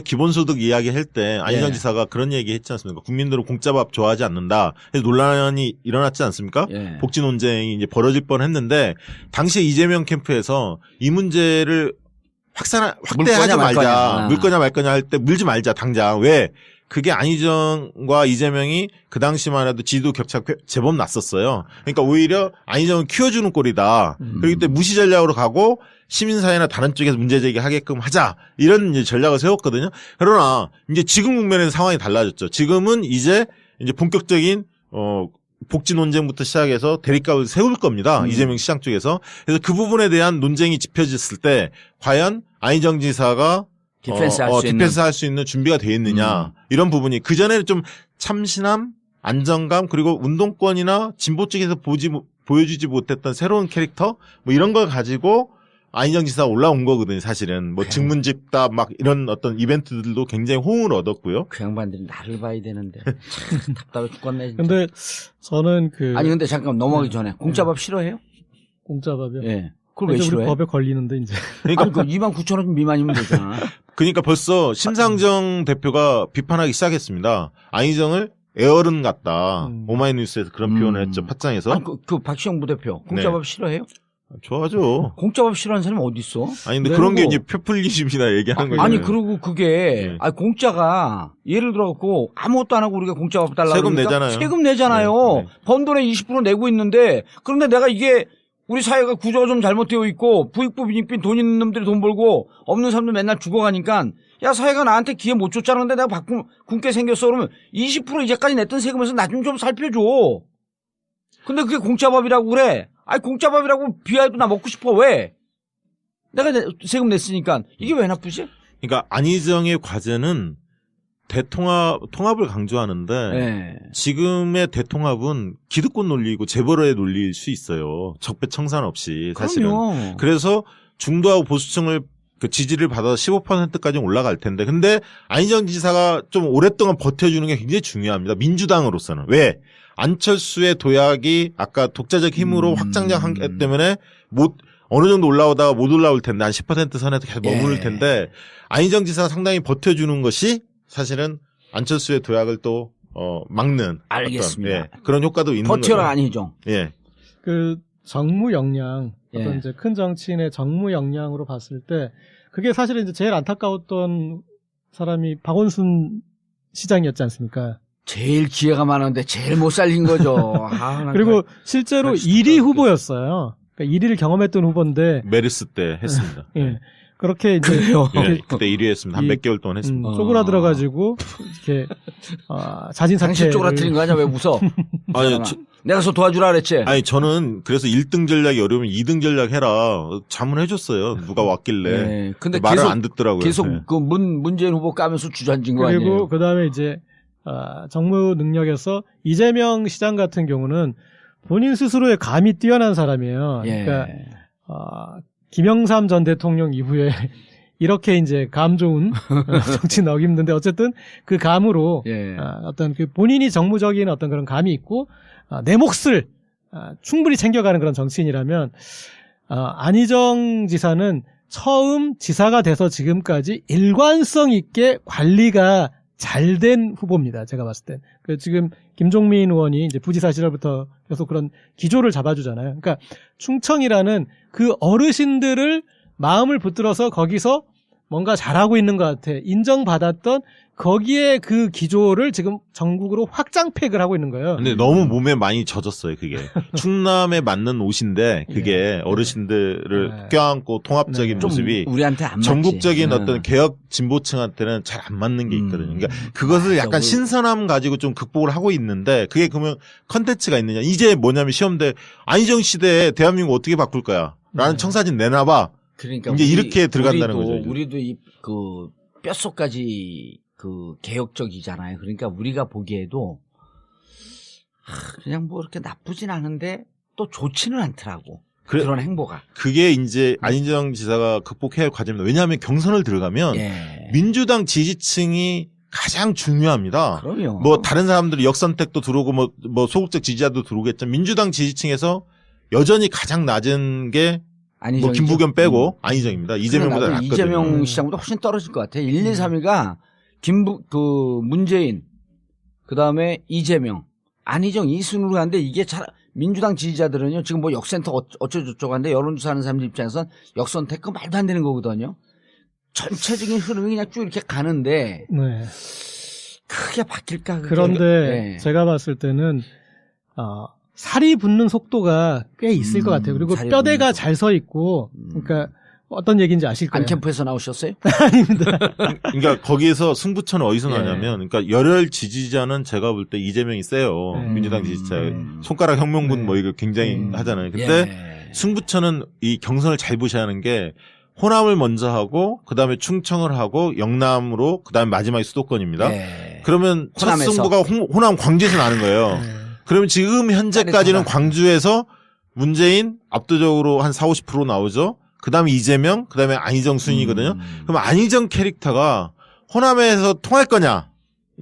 기본소득 이야기 할 때 안희정 지사가 그런 얘기 했지 않습니까? 국민들은 공짜밥 좋아하지 않는다. 그래서 논란이 일어났지 않습니까? 복지 논쟁이 이제 벌어질 뻔 했는데, 당시에 이재명 캠프에서 이 문제를 확대하지 말자. 물 거냐 말 거냐 할 때 물지 말자, 당장. 왜? 그게 안희정과 이재명이 그 당시만 해도 지지도 격차가 제법 났었어요. 그러니까 오히려 안희정을 키워주는 꼴이다. 그렇기 때문에 무시 전략으로 가고 시민사회나 다른 쪽에서 문제제기하게끔 하자. 이런 이제 전략을 세웠거든요. 그러나 이제 지금 국면에서 상황이 달라졌죠. 지금은 이제 본격적인 복지 논쟁부터 시작해서 대립각을 세울 겁니다. 이재명 시장 쪽에서. 그래서 그 부분에 대한 논쟁이 짚혀졌을 때 과연 안희정 지사가 디펜스 할 수 있는 준비가 되어 있느냐. 이런 부분이 그전에는 좀 참신함, 안정감 그리고 운동권이나 진보 쪽에서 보여주지 못했던 새로운 캐릭터 뭐 이런 걸 가지고 안희정 지사가 올라온 거거든요. 사실은 증문집답 막 이런 어떤 이벤트들도 굉장히 호응을 얻었고요. 그 양반들이 나를 봐야 되는데 답답해 죽겠네. 근데 저는 아니 근데 잠깐 넘어가기 전에 공짜밥 싫어해요? 공짜밥이요? 예. 그걸 왜 싫어해? 법에 걸리는데 이제. 그러니까 29,000원 미만이면 되잖아. 그러니까 벌써 심상정 대표가 비판하기 시작했습니다. 안희정을 애어른 같다. 오마이뉴스에서 그런 표현을 했죠. 팟짱에서. 아니, 그 박시영 부대표 공짜밥 싫어해요? 좋아하죠. 공짜밥 싫어하는 사람이 어디 있어? 아니 근데 그런 게 이제 표퓰리즘이나 얘기하는 거예요. 아니 그리고 그게 공짜가 예를 들어갖고 아무것도 안 하고 우리가 공짜밥 달라고 세금 내잖아요. 세금 내잖아요. 번 돈의 20% 내고 있는데 그런데 내가 이게 우리 사회가 구조가 좀 잘못되어 있고 부익부 빈익빈 돈 있는 놈들이 돈 벌고 없는 사람들 맨날 죽어가니까 야 사회가 나한테 기회 못 줬잖아. 근데 내가 굶게 생겼어. 그러면 20% 이제까지 냈던 세금에서 나 좀 살펴줘. 근데 그게 공짜밥이라고 그래. 아니 공짜밥이라고 비하해도 나 먹고 싶어. 왜? 내가 세금 냈으니까. 이게 왜 나쁘지? 그러니까 안희정의 과제는 통합을 강조하는데 지금의 대통합은 기득권 논리이고 재벌의 논리일 수 있어요. 적폐청산 없이 사실은. 그럼요. 그래서 중도하고 보수층을 지지를 받아서 15%까지 올라갈 텐데 근데 안희정 지사가 좀 오랫동안 버텨주는 게 굉장히 중요합니다. 민주당으로서는. 왜? 안철수의 도약이 아까 독자적 힘으로 확장하기 때문에 어느 정도 올라오다가 못 올라올 텐데 한 10% 선에서 계속 머무를 텐데 안희정 지사가 상당히 버텨주는 것이 사실은 안철수의 도약을 또 막는 알겠습니다. 그런 효과도 있는 거죠. 버텨라 안희정. 예. 그 정무 역량 어떤 이제 큰 정치인의 정무 역량으로 봤을 때 그게 사실은 이제 제일 안타까웠던 사람이 박원순 시장이었지 않습니까? 제일 기회가 많은데 제일 못 살린 거죠. 그리고 실제로 1위 후보였어요. 그러니까 1위를 경험했던 후보인데 메르스 때 했습니다. 예. 그렇게 이제 그때 1위 했습니다. 한 몇 개월 동안 했습니다. 쪼그라들어가지고 이렇게 자진 사퇴. 당신 쪼그라뜨린 거 아니야? 왜 웃어? 아니, 내가 서 도와주라 그랬지. 아니 저는 그래서 1등 전략이 어려우면 2등 전략 해라. 자문해줬어요. 누가 왔길래. 근데 말을 계속, 안 듣더라고요. 계속 그 문재인 후보 까면서 주저앉은 거 아니에요? 그리고 그 다음에 이제 정무 능력에서 이재명 시장 같은 경우는 본인 스스로의 감이 뛰어난 사람이에요. 그러니까 김영삼 전 대통령 이후에 이렇게 이제 감 좋은 정치 나오기 힘든데 어쨌든 그 감으로 어떤 그 본인이 정무적인 어떤 그런 감이 있고 내 몫을 충분히 챙겨가는 그런 정치인이라면 안희정 지사는 처음 지사가 돼서 지금까지 일관성 있게 관리가 잘 된 후보입니다. 제가 봤을 땐. 그 지금 김종민 의원이 이제 부지사 시절부터 계속 그런 기조를 잡아주잖아요. 그러니까 충청이라는 그 어르신들을 마음을 붙들어서 거기서 뭔가 잘하고 있는 것 같아. 인정받았던 거기에 그 기조를 지금 전국으로 확장 팩을 하고 있는 거예요. 근데 너무 몸에 많이 젖었어요, 그게. 충남에 맞는 옷인데, 그게 어르신들을 껴안고 통합적인 모습이 우리한테 안 맞지. 전국적인 어떤 개혁 진보층한테는 잘 안 맞는 게 있거든요. 그러니까 그것을 약간 신선함 가지고 좀 극복을 하고 있는데, 그게 그러면 컨텐츠가 있느냐. 이제 뭐냐면 시험대, 안희정 시대에 대한민국 어떻게 바꿀 거야? 라는 청사진 내놔봐. 그러니까 이제 이렇게 들어간다는 우리도, 거죠. 우리도 그 뼛속까지 그 개혁적이잖아요. 그러니까 우리가 보기에도 그냥 뭐 이렇게 나쁘진 않은데 또 좋지는 않더라고. 그런 행보가. 그게 이제 안희정 지사가 극복해야 할 과제입니다. 왜냐하면 경선을 들어가면 민주당 지지층이 가장 중요합니다. 그럼요. 뭐 다른 사람들이 역선택도 들어오고 뭐 소극적 지지자도 들어오겠지만 민주당 지지층에서 여전히 가장 낮은 게 뭐 김부겸 빼고 안희정입니다. 이재명보다 낮거든요. 이재명 시장보다 훨씬 떨어질 것 같아. 1, 2, 3위가 문재인, 그 다음에 이재명, 안희정 이 순으로 가는데 이게 민주당 지지자들은요 지금 뭐 역센터 어쩌고저쩌고 하는데 여론조사 하는 사람들 입장에서는 역선택 그 말도 안 되는 거거든요. 전체적인 흐름이 그냥 쭉 이렇게 가는데 크게 바뀔까? 그런데 제가 봤을 때는 살이 붙는 속도가 꽤 있을 것 같아요. 그리고 뼈대가 잘 서 있고, 그러니까 어떤 얘기인지 아실 거예요. 안캠프에서 나오셨어요? 아닙니다. 그러니까 거기에서 승부처는 어디서 나냐면, 그러니까 열혈 지지자는 제가 볼 때 이재명이 세요. 민주당 지지자 손가락 혁명군 뭐 이거 굉장히 하잖아요. 근데 승부처는 이 경선을 잘 보셔야 하는 게 호남을 먼저 하고 그다음에 충청을 하고 영남으로 그다음에 마지막에 수도권입니다. 그러면 첫 승부가 호남 광주에서 나는 거예요. 그러면 지금 현재까지는 광주에서 문재인 압도적으로 한 40~50% 나오죠. 그다음에 이재명, 그다음에 안희정 순이거든요. 그럼 안희정 캐릭터가 호남에서 통할 거냐?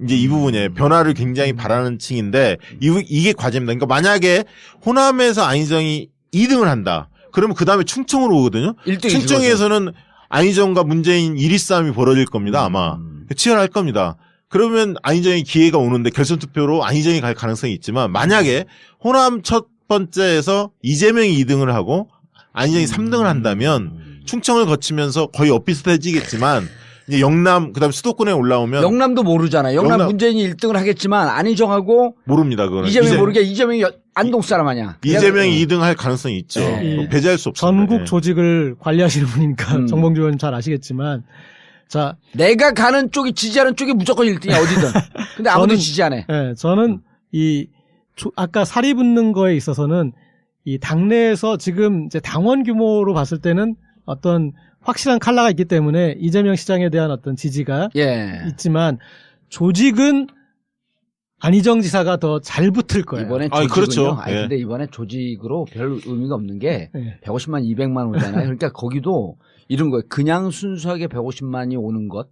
이제 이 부분에 변화를 굉장히 바라는 층인데 이게 과제입니다. 그러니까 만약에 호남에서 안희정이 2등을 한다. 그러면 그다음에 충청으로 오거든요. 충청에서는 안희정과 문재인 1위 싸움이 벌어질 겁니다. 아마 치열할 겁니다. 그러면 안희정의 기회가 오는데 결선 투표로 안희정이 갈 가능성이 있지만 만약에 호남 첫 번째에서 이재명이 2등을 하고 안희정이 3등을 한다면 충청을 거치면서 거의 엇비슷해지겠지만 이제 영남 그다음에 수도권에 올라오면 영남도 모르잖아요. 영남 문재인이 1등을 하겠지만 안희정하고 모릅니다. 그거는 이재명이 모르게 이재명이 안동 사람 아니야. 이재명이 2등 할 가능성이 있죠. 배제할 수 없습니다. 전국 조직을 관리하시는 분이니까 정봉주 의원 잘 아시겠지만 자, 내가 가는 쪽이 지지하는 쪽이 무조건 1등이야 어디든. 근데 아무도 지지 안 해. 네, 저는 아까 살이 붙는 거에 있어서는 이 당내에서 지금 이제 당원 규모로 봤을 때는 어떤 확실한 컬러가 있기 때문에 이재명 시장에 대한 어떤 지지가 있지만 조직은 안희정 지사가 더 잘 붙을 거예요. 이번에 조직은요. 그렇죠. 근데 이번에 조직으로 별 의미가 없는 게 150만, 200만 오잖아요. 그러니까 거기도 이런 거예요. 그냥 순수하게 150만이 오는 것,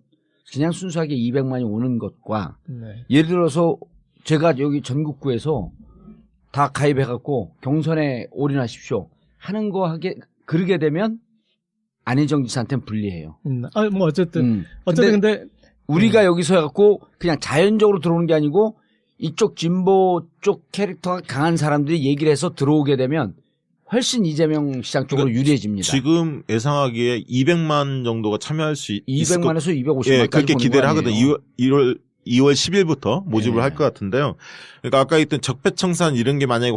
그냥 순수하게 200만이 오는 것과 예를 들어서 제가 여기 전국구에서 다 가입해갖고 경선에 올인하십시오 하는 거 그러게 되면 안희정 지사한테는 불리해요. 뭐 어쨌든 근데 우리가 여기서 해갖고 그냥 자연적으로 들어오는 게 아니고 이쪽 진보 쪽 캐릭터가 강한 사람들이 얘기를 해서 들어오게 되면 훨씬 이재명 시장 쪽으로 그러니까 유리해집니다. 지금 예상하기에 200만 정도가 참여할 수 있을 200만에서 250만까지 그렇게 기대를 하거든요. 2월 10일부터 모집을 할 것 같은데요. 그러니까 아까 있던 적폐청산 이런 게 만약에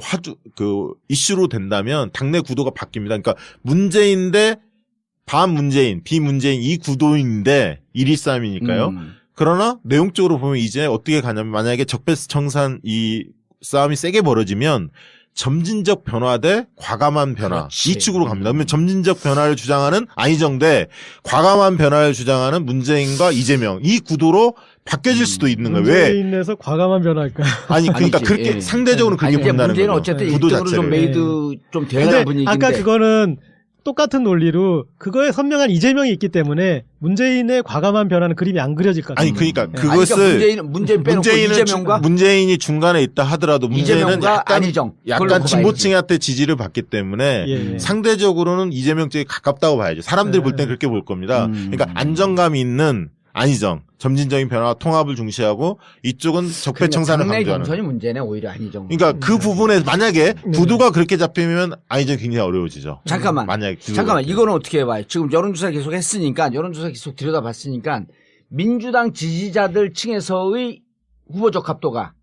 이슈로 된다면 당내 구도가 바뀝니다. 그러니까 문재인 대 반문재인, 비문재인 이 구도인데 1위 싸움이니까요. 그러나 내용적으로 보면 이제 어떻게 가냐면 만약에 적폐청산 이 싸움이 세게 벌어지면 점진적 변화 대 과감한 변화 이 축으로 갑니다. 그러면 점진적 변화를 주장하는 안희정 대 과감한 변화를 주장하는 문재인과 이재명 이 구도로 바뀌어질 수도 있는 거예요. 왜? 문재인에서 과감한 변화일까요? 아니 그러니까 그렇게 상대적으로 그렇게 본다는 거죠. 문재인은 어쨌든 구도 자체를 좀 메이드 좀 대단한 분위기인데 아까 그거는 똑같은 논리로 그거에 선명한 이재명이 있기 때문에 문재인의 과감한 변화는 그림이 안 그려질 것 같아요. 아니 그러니까 그것을 문재인 빼놓고 이재명과 문재인이 중간에 있다 하더라도 문재인은 약간 진보층한테 지지를 받기 때문에 상대적으로는 이재명 쪽에 가깝다고 봐야죠. 사람들이 볼 땐 그렇게 볼 겁니다. 그러니까 안정감 있는 안희정, 점진적인 변화와 통합을 중시하고 이쪽은 적폐청산을 당내 강조하는. 경선이 문제네 오히려 안희정. 그러니까 그 부분에 만약에 구도가 그렇게 잡히면 안희정 굉장히 어려워지죠. 잠깐만. 잠깐만 이거는 어떻게 해봐요? 지금 여론조사 계속 했으니까 여론조사 계속 들여다봤으니까 민주당 지지자들 층에서의 후보 적합도가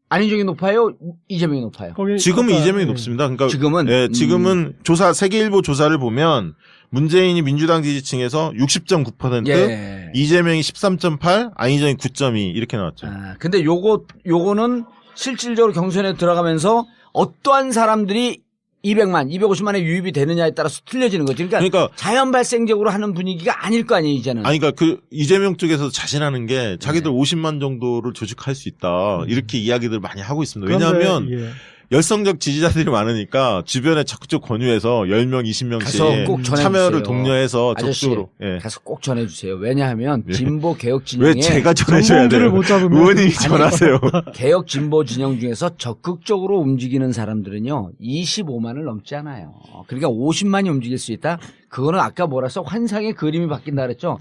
안희정이 높아요? 이재명이 높아요? 지금은 이재명이 높습니다. 그러니까 지금은 지금은 조사 세계일보 조사를 보면 문재인이 민주당 지지층에서 60.9%, 예. 이재명이 13.8, 안희정이 9.2 이렇게 나왔죠. 근데 요거는 실질적으로 경선에 들어가면서 어떠한 사람들이 200만, 250만에 유입이 되느냐에 따라서 틀려지는 거죠. 그러니까 자연 발생적으로 하는 분위기가 아닐 거 아니에요, 이제는. 아니, 그러니까 그 이재명 쪽에서 자신하는 게 자기들 50만 정도를 조직할 수 있다. 이렇게 이야기들 많이 하고 있습니다. 왜냐하면 열성적 지지자들이 많으니까 주변에 적극적 권유해서 10명, 20명씩 참여를 독려해서 적극적으로. 가서 꼭 전해주세요. 왜냐하면 진보 개혁 진영에 왜 제가 전해줘야 돼요? 의원님이 전하세요. 개혁 진보 진영 중에서 적극적으로 움직이는 사람들은요 25만을 넘지 않아요. 그러니까 50만이 움직일 수 있다. 그거는 아까 뭐라서 환상의 그림이 바뀐다 그랬죠.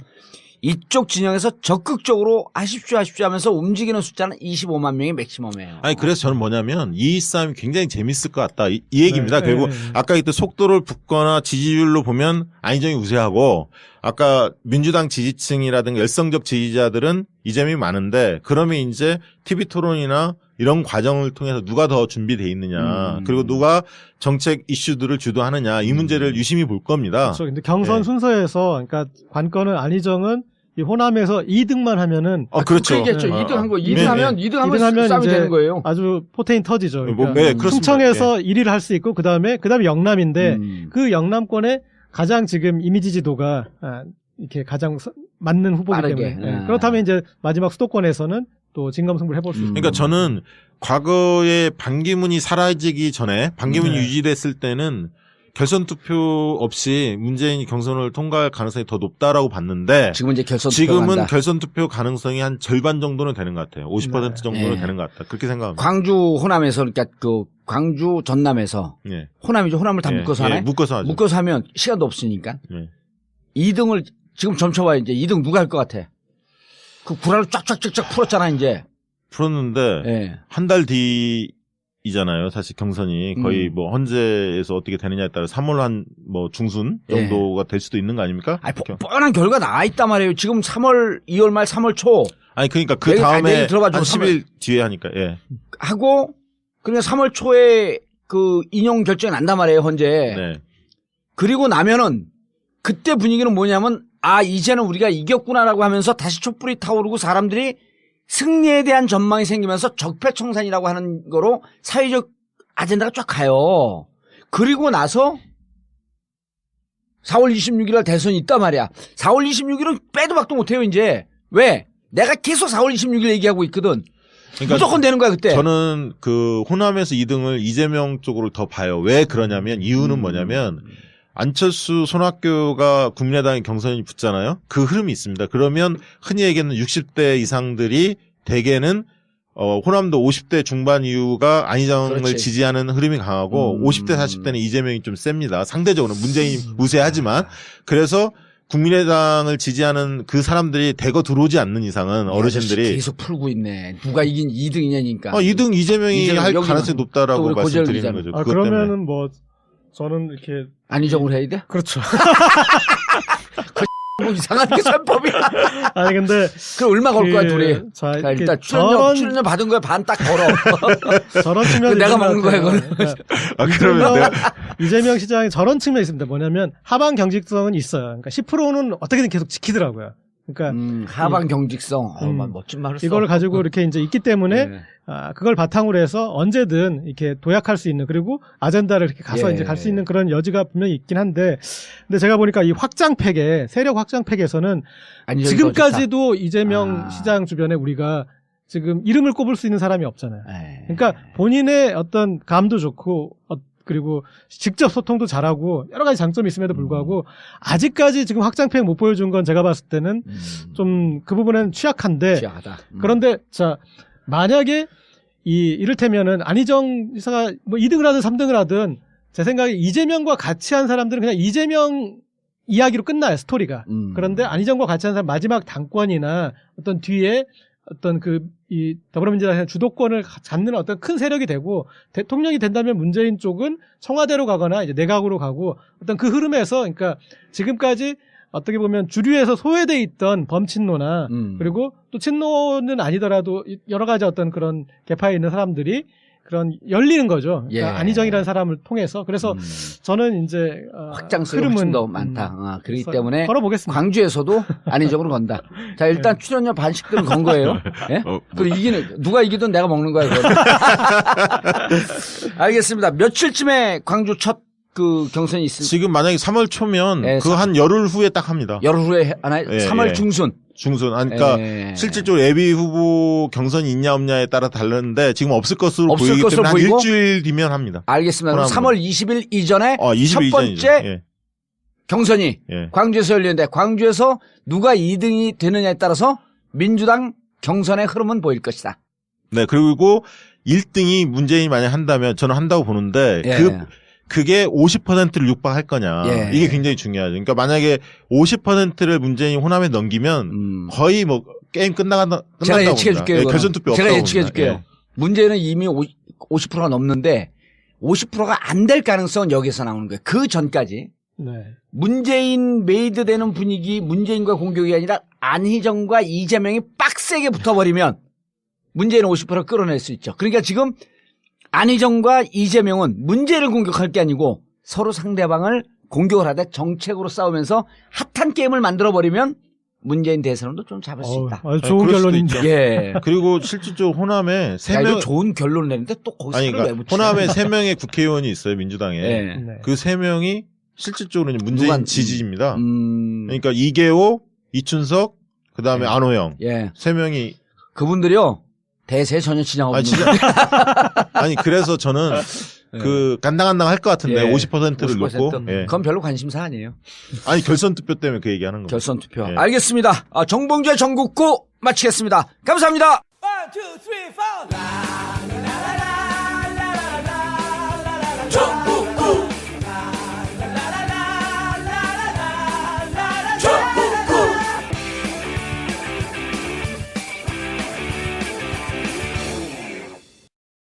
이쪽 진영에서 적극적으로 하십시오 하면서 움직이는 숫자는 25만 명이 맥시멈이에요. 아니 그래서 저는 뭐냐면 이 싸움이 굉장히 재밌을 것 같다 이 얘기입니다. 결국 아까 이때 속도를 붙거나 지지율로 보면 안희정이 우세하고 아까 민주당 지지층이라든가 열성적 지지자들은 이재명이 많은데 그러면 이제 TV 토론이나 이런 과정을 통해서 누가 더 준비돼 있느냐 그리고 누가 정책 이슈들을 주도하느냐 이 문제를 유심히 볼 겁니다. 그렇죠. 근데 경선 순서에서 그러니까 관건은 안희정은 이 호남에서 2등만 하면은 그렇죠. 그렇겠죠. 2등 한 거. 2등 하면 싸움이 되는 거예요. 아주 포텐이 터지죠. 그러니까 충청에서 1위를 할 수 있고 그다음에 영남인데 그 영남권에 가장 지금 이미지 지도가 이렇게 가장 맞는 후보이기 때문에 그렇다면 이제 마지막 수도권에서는 또 진검승부를 해볼 수 있습니다. 그러니까 저는 과거에 반기문이 사라지기 전에 반기문이 유지됐을 때는 결선 투표 없이 문재인이 경선을 통과할 가능성이 더 높다라고 봤는데 지금은 결선 투표 가능성이 한 절반 정도는 되는 것 같아요. 50% 정도는 되는 것 같다. 그렇게 생각합니다. 광주 호남에서 그러니까 그 광주 전남에서 호남이죠. 호남을 다 묶어서 하나요? 묶어서 하죠. 묶어서 하면 시간도 없으니까 2등을 지금 점쳐봐요. 이제 2등 누가 할 것 같아? 그 구라를 쫙쫙쫙쫙 풀었잖아 이제. 풀었는데 한 달 뒤이잖아요. 사실 경선이 거의 뭐 헌재에서 어떻게 되느냐에 따라 3월 한 뭐 중순 정도가 될 수도 있는 거 아닙니까? 아니, 뻔한 결과 나와 있단 말이에요. 지금 2월 말 3월 초. 아니 그러니까 그 다음에 한 10일 뒤에 하니까 하고 그러니까 3월 초에 그 인용 결정이 난단 말이에요 헌재. 그리고 나면은 그때 분위기는 뭐냐면 이제는 우리가 이겼구나라고 하면서 다시 촛불이 타오르고 사람들이 승리에 대한 전망이 생기면서 적폐청산이라고 하는 거로 사회적 아젠다가 쫙 가요. 그리고 나서 4월 26일 날 대선이 있단 말이야. 4월 26일은 빼도 박도 못해요 이제. 왜? 내가 계속 4월 26일 얘기하고 있거든. 그러니까 무조건 되는 거야 그때. 저는 그 호남에서 2등을 이재명 쪽으로 더 봐요. 왜 그러냐면 이유는 뭐냐면 안철수, 손학규가 국민의당에 경선이 붙잖아요. 그 흐름이 있습니다. 그러면 흔히 얘기하는 60대 이상들이 대개는 호남도 50대 중반 이후가 안희정을 지지하는 흐름이 강하고 50대, 40대는 이재명이 좀 셉니다. 상대적으로 문재인이 우세하지만 그래서 국민의당을 지지하는 그 사람들이 대거 들어오지 않는 이상은 어르신들이 계속 풀고 있네. 누가 이긴 2등이냐니까. 2등 이재명이 할 가능성이 높다라고 말씀드리는 거죠. 그러면은 뭐 저는 이렇게 안희정으로 해야 돼? 그렇죠. 뭐 이상한 게 선법이야. 아니 근데 그 얼마 걸 거야 둘이? 자 일단 출연료 받은 거에 반 딱 걸어. 저런 측면 내가 먹는 거야 이거는. 그러면 이재명 시장이 저런 측면이 있습니다. 뭐냐면 하방 경직성은 있어요. 그러니까 10%는 어떻게든 계속 지키더라고요. 그러니까 하방 경직성. 멋진 말을 써. 이걸 가지고 이렇게 이제 있기 때문에 그걸 바탕으로 해서 언제든 이렇게 도약할 수 있는 그리고 아젠다를 이렇게 가서 이제 갈 수 있는 그런 여지가 분명히 있긴 한데 근데 제가 보니까 이 확장팩에 세력 확장팩에서는 지금까지도 이재명 시장 주변에 우리가 지금 이름을 꼽을 수 있는 사람이 없잖아요. 그러니까 본인의 어떤 감도 좋고 그리고 직접 소통도 잘하고 여러 가지 장점이 있음에도 불구하고 아직까지 지금 확장팩 못 보여준 건 제가 봤을 때는 좀 그 부분은 취약한데 그런데 자 만약에 이를테면은 안희정 지사가 뭐 2등을 하든 3등을 하든 제 생각에 이재명과 같이 한 사람들은 그냥 이재명이 이야기로 끝나요, 스토리가. 그런데 안희정과 같이 하는 사람 마지막 당권이나 어떤 뒤에 어떤 이 더불어민주당의 주도권을 잡는 어떤 큰 세력이 되고 대통령이 된다면 문재인 쪽은 청와대로 가거나 이제 내각으로 가고 어떤 그 흐름에서 그러니까 지금까지 어떻게 보면 주류에서 소외돼 있던 범친노나 그리고 또 친노는 아니더라도 여러 가지 어떤 그런 계파에 있는 사람들이 그런 열리는 거죠. 그러니까 안희정이라는 사람을 통해서. 그래서 저는 이제 확장성이 훨씬 더 많다. 그렇기 때문에 걸어보겠습니다. 광주에서도 안희정으로 건다. 자, 일단 출연료 반씩들은 건 거예요. 예? 그리고 누가 이기든 내가 먹는 거야. 알겠습니다. 며칠쯤에 광주 첫 경선이 있습니다. 지금 만약에 3월 초면 한 열흘 후에 딱 합니다. 열흘 후에 하나요? 3월 중순. 그러니까 실질적으로 예비 후보 경선이 있냐 없냐에 따라 다르는데 지금 없을 것으로 보이기 때문에 한 일주일 뒤면 합니다. 알겠습니다. 그럼 3월 20일 이전에 20일 첫 번째 경선이 광주에서 열리는데 광주에서 누가 2등이 되느냐에 따라서 민주당 경선의 흐름은 보일 것이다. 네. 그리고 1등이 문재인이 만약 한다면 저는 한다고 보는데 그게 50%를 육박할 거냐. 이게 굉장히 중요하죠. 그러니까 만약에 50%를 문재인 호남에 넘기면 거의 뭐 게임 끝난다고 제가 예측해 줄게요. 결선 투표 제가 예측해 줄게요. 문재인은 이미 50%가 넘는데 50%가 안 될 가능성은 여기서 나오는 거예요. 그 전까지. 문재인 메이드 되는 분위기, 문재인과 공격이 아니라 안희정과 이재명이 빡세게 붙어버리면 문재인은 50% 끌어낼 수 있죠. 그러니까 지금 안희정과 이재명은 문재인을 공격할 게 아니고 서로 상대방을 공격을 하되 정책으로 싸우면서 핫한 게임을 만들어버리면 문재인 대선도 좀 잡을 수 있다. 좋은 결론인데. 그리고 실질적으로 호남에 3명. 좋은 결론을 내는데 또 거기서 왜 붙이냐. 호남에 3명의 국회의원이 있어요, 민주당에. 그 3명이 실질적으로 문재인 지지입니다. 그러니까 이계호, 이춘석, 그 다음에 안호영. 3명이. 그분들이요. 대세에 전혀 지장없는 아니 그래서 저는 간당간당 할 것 같은데 50%를 놓고 그건 별로 관심사 아니에요. 아니 결선 투표 때문에 그 얘기하는 거예요. 결선 투표. 알겠습니다. 정봉주의 전국구 마치겠습니다. 감사합니다. 1, 2, 3, 4.